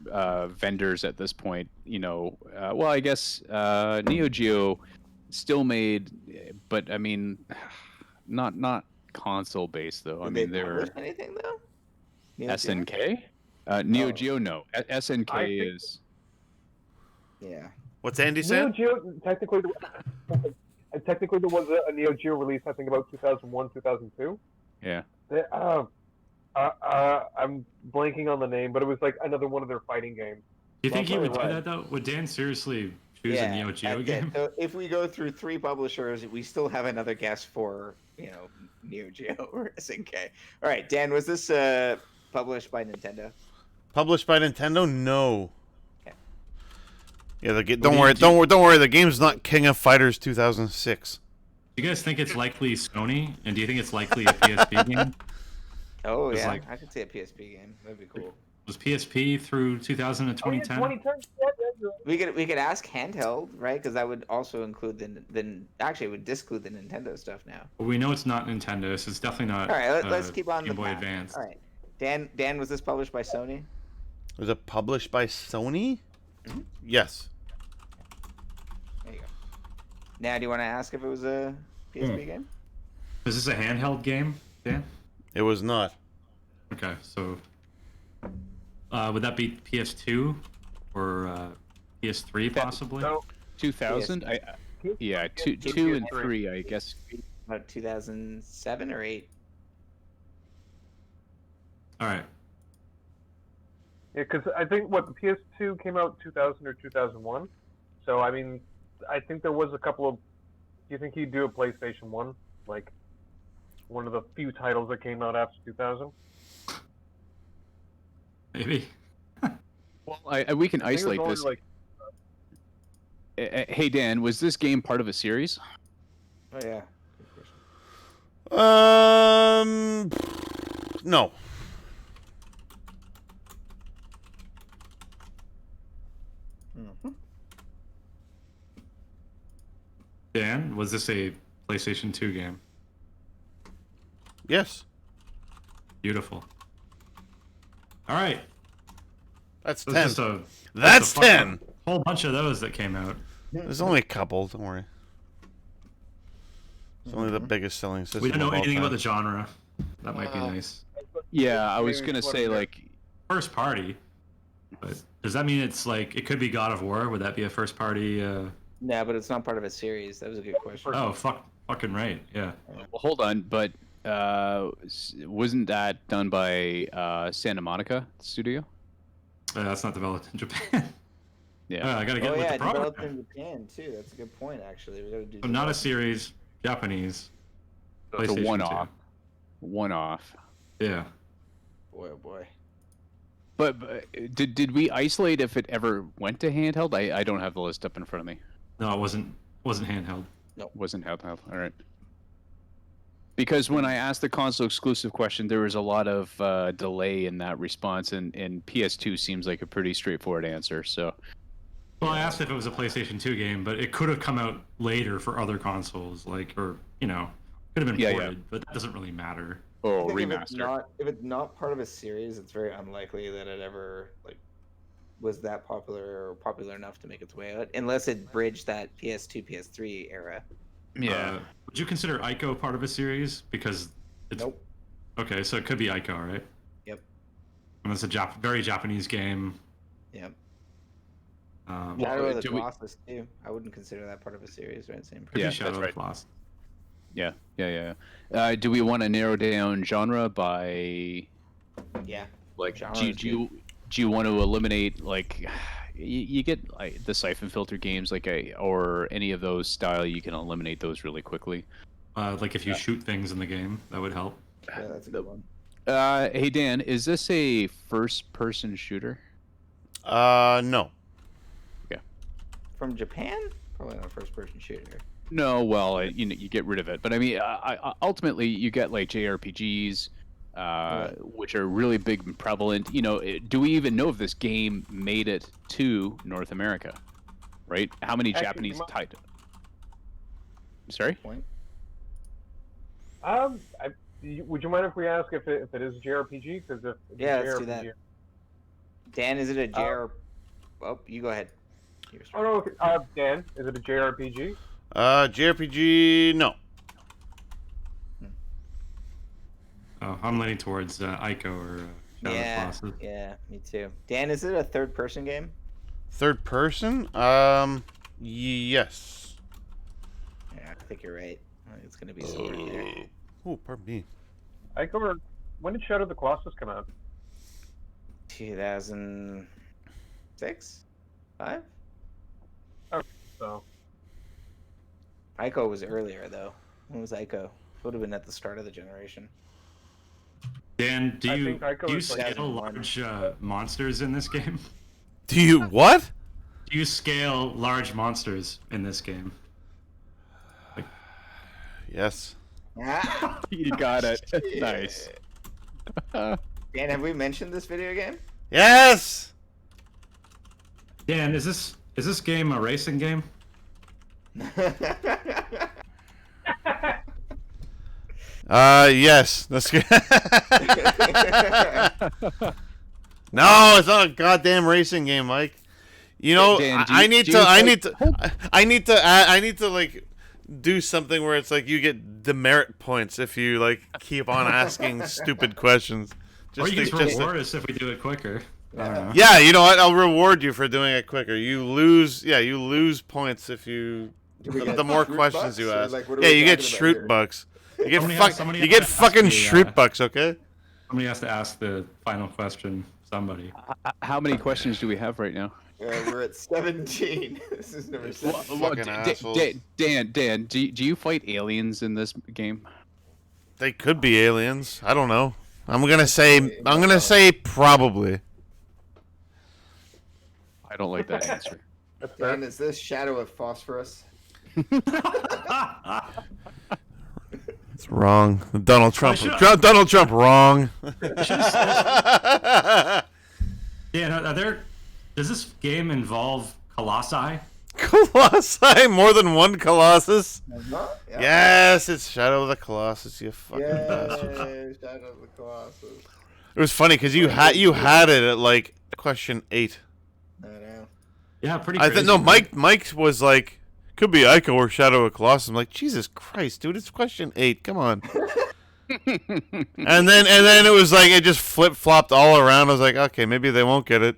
vendors at this point. Well, I guess Neo Geo still made, but I mean, not console based though. I mean, they they're publish anything though. Neo Geo? SNK. Neo Oh. Geo, no. SNK I think- is. Yeah. What's Andy Neo saying? Geo, technically, there was a Neo Geo release, I think, about 2001, 2002. Yeah. I'm blanking on the name, but it was like another one of their fighting games. Do you think he would do Right. that though? Would Dan seriously choose a Neo Geo okay. game? So if we go through 3 publishers, we still have another guess for Neo Geo or SNK. All right, Dan, was this published by Nintendo? Published by Nintendo? No. Okay. Yeah, do don't you- worry, do you- don't worry. The game's not King of Fighters 2006. Do you guys think it's likely Sony? And do you think it's likely a PSP game? Oh It's yeah, like- I could see a PSP game. That'd be cool. Was PSP through 2000 and Oh, yeah, 2010? 2010. Yeah, you're right. We could ask handheld, right? Because that would also include actually it would disclude the Nintendo stuff now. Well, we know it's not Nintendo, so it's definitely not. All right, let's keep on Game the Boy path. Advance. All right, Dan, was this published by Sony? Was it published by Sony? Mhm. Yes. There you go. Now, do you want to ask if it was a PSP Hmm. game? Is this a handheld game, Dan? It was not. Okay, so would that be PS2 or PS3 possibly? So 2000. Yeah, two and three, I guess. About 2007 or 8? All right. yeah, because I think the PS2 came out 2000 or 2001. So I mean, I think there was a couple of. Do you think he'd do a PlayStation 1, like one of the few titles that came out after 2000? Maybe. Well, we can I think it was isolate only, this. like, Hey Dan, was this game part of a series? Oh yeah. Good question. No. Mhm. Dan, was this a PlayStation 2 game? Yes. Beautiful. All right. That's So 10. it's just a That's just a 10. whole bunch of those that came out. There's only a couple. Don't worry. It's only the biggest selling system. We don't know of all anything about time. the genre. That might be nice. Yeah, I was Maybe gonna it's one say of their- like First party. But does that mean it's like it could be God of War? Would that be a first party? No, but it's not part of a series. That was a good question. Oh, fucking right. Yeah. well, hold on, but wasn't that done by Santa Monica Studio? That's not developed in Japan. Yeah. I gotta get Oh with yeah, the program. developed in Japan too. That's a good point, actually. We gotta do. So not a development. series, Japanese. It's a PlayStation 2. one-off. One-off. Yeah. Boy, oh boy. But did we isolate if it ever went to handheld? I don't have the list up in front of me. No, it wasn't handheld. Wasn't handheld. All right. Because when I asked the console exclusive question, there was a lot of delay in that response, and PS2 seems like a pretty straightforward answer. So Well, I asked if it was a PlayStation 2 game, but it could have come out later for other consoles, could have been Yeah, ported, but that doesn't really matter. oh, I think remaster. If it's not part of a series, it's very unlikely that it ever was that popular or popular enough to make its way out, unless it bridged that PS2, PS3 era. Yeah. Would you consider Ico part of a series? Because it's Nope. okay, so it could be Ico, right? Yep. And it's a very Japanese game. Yep. Um, Well, Shadow of the do we- Colossus too. I wouldn't consider that part of a series, right? Same. could be Yeah, Shadow that's of right. the Colossus. Yeah. Do we want to narrow down genre by Yeah. like? Genre Do is you want to eliminate like? You get like the siphon filter games or any of those style. You can eliminate those really quickly. Like if you shoot things in the game, that would help. Yeah, that's a good one. Hey Dan, is this a first-person shooter? No. From Japan? Probably not a first-person shooter. No, well, you get rid of it. But I mean, ultimately, you get like JRPGs, which are really big and prevalent. Do we even know if this game made it to North America? Right? How many Actually, Japanese you might- title? Sorry? Point. Would you mind if we ask if it is a JRPG? Because if it's Yeah, a let's do that. Dan, is it a JR? Oh, you go ahead. Oh no, okay. Dan, is it a JRPG? JRPG, no. Oh, I'm leaning towards Ico or Shadow of the Yeah, Colossus. yeah, me too. Dan, is it a third-person game? Third person? Yes. Yeah, I think you're right. I think it's gonna be somewhere in there. Oh, pardon me. When did Shadow of the Colossus come out? 2006, 5. So Ico was earlier though. When was Ico? Would have been at the start of the generation. Dan, do I you think Ico do you is like scale 2001. large monsters in this game? Do you what? Do you scale large monsters in this game? Yes. Ah, You got it. shit. Nice. Dan, have we mentioned this video game? Yes. Dan, is this game a racing game? Yes. That's good. No, it's not a goddamn racing game, Mike. You know, Dan, I need to like do something where it's like you get demerit points if you like keep on asking stupid questions. Or you to- can just to- reward us if we do it quicker. I don't know. Yeah, you know what? I'll reward you for doing it quicker. You lose points if you Do we get the more Shroot questions bucks, you or, ask. like, what are Yeah, we you get talking about Shroot here? bucks. You get Somebody you get has to fucking ask me, Shroot bucks, okay? Somebody has to ask the final question. Somebody. How many questions do we have right now? We're at 17. This is number 17. Fucking assholes. Dan, do you fight aliens in this game? They could be aliens. I don't know. I'm gonna say probably. I don't like that answer. That's fair. Dan, is this Shadow of Phosphorus? It's wrong. Donald Trump. should- Donald Trump wrong. Dan, does this game involve colossi? Colossi, more than one Colossus. Huh? Yeah. Yes, it's Shadow of the Colossus. You fucking bastard. Yay, Shadow of the Colossus. It was funny because you had it at like question 8. I know. Yeah, pretty. I Crazy, think no, right? Mike was like, could be Ico or Shadow of Colossus. I'm like, Jesus Christ, dude, it's question 8. Come on. and then it was like it just flip flopped all around. I was like, okay, maybe they won't get it.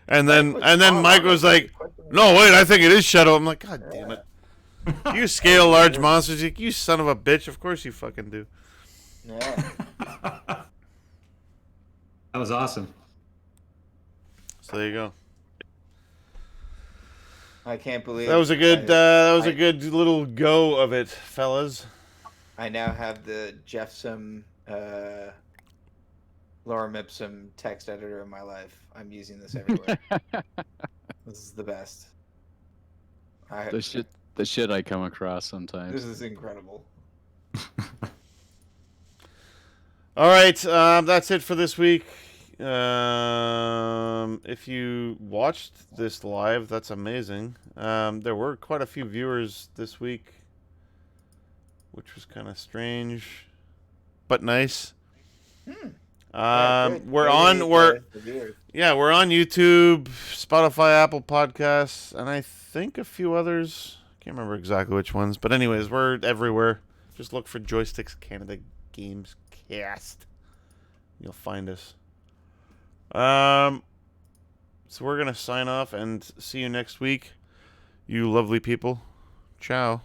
And then Mike was like, no, wait, I think it is Shadow. I'm like, God damn it. You scale large monsters, you son of a bitch. Of course you fucking do. Yeah. That was awesome. So there you go. I can't believe That was a good little go of it, fellas. I now have the Jeffsum Lorem Ipsum text editor in my life. I'm using this everywhere. This is the best. The shit I come across sometimes. This is incredible. All right, that's it for this week. If you watched this live, that's amazing. There were quite a few viewers this week, which was kind of strange, but nice. Yeah, good. We're Maybe on the viewers. we're on YouTube, Spotify, Apple Podcasts, and I think a few others. Can't remember exactly which ones, but anyways, we're everywhere. Just look for Joysticks Canada Games Cast. You'll find us. So we're gonna sign off and see you next week, you lovely people. Ciao.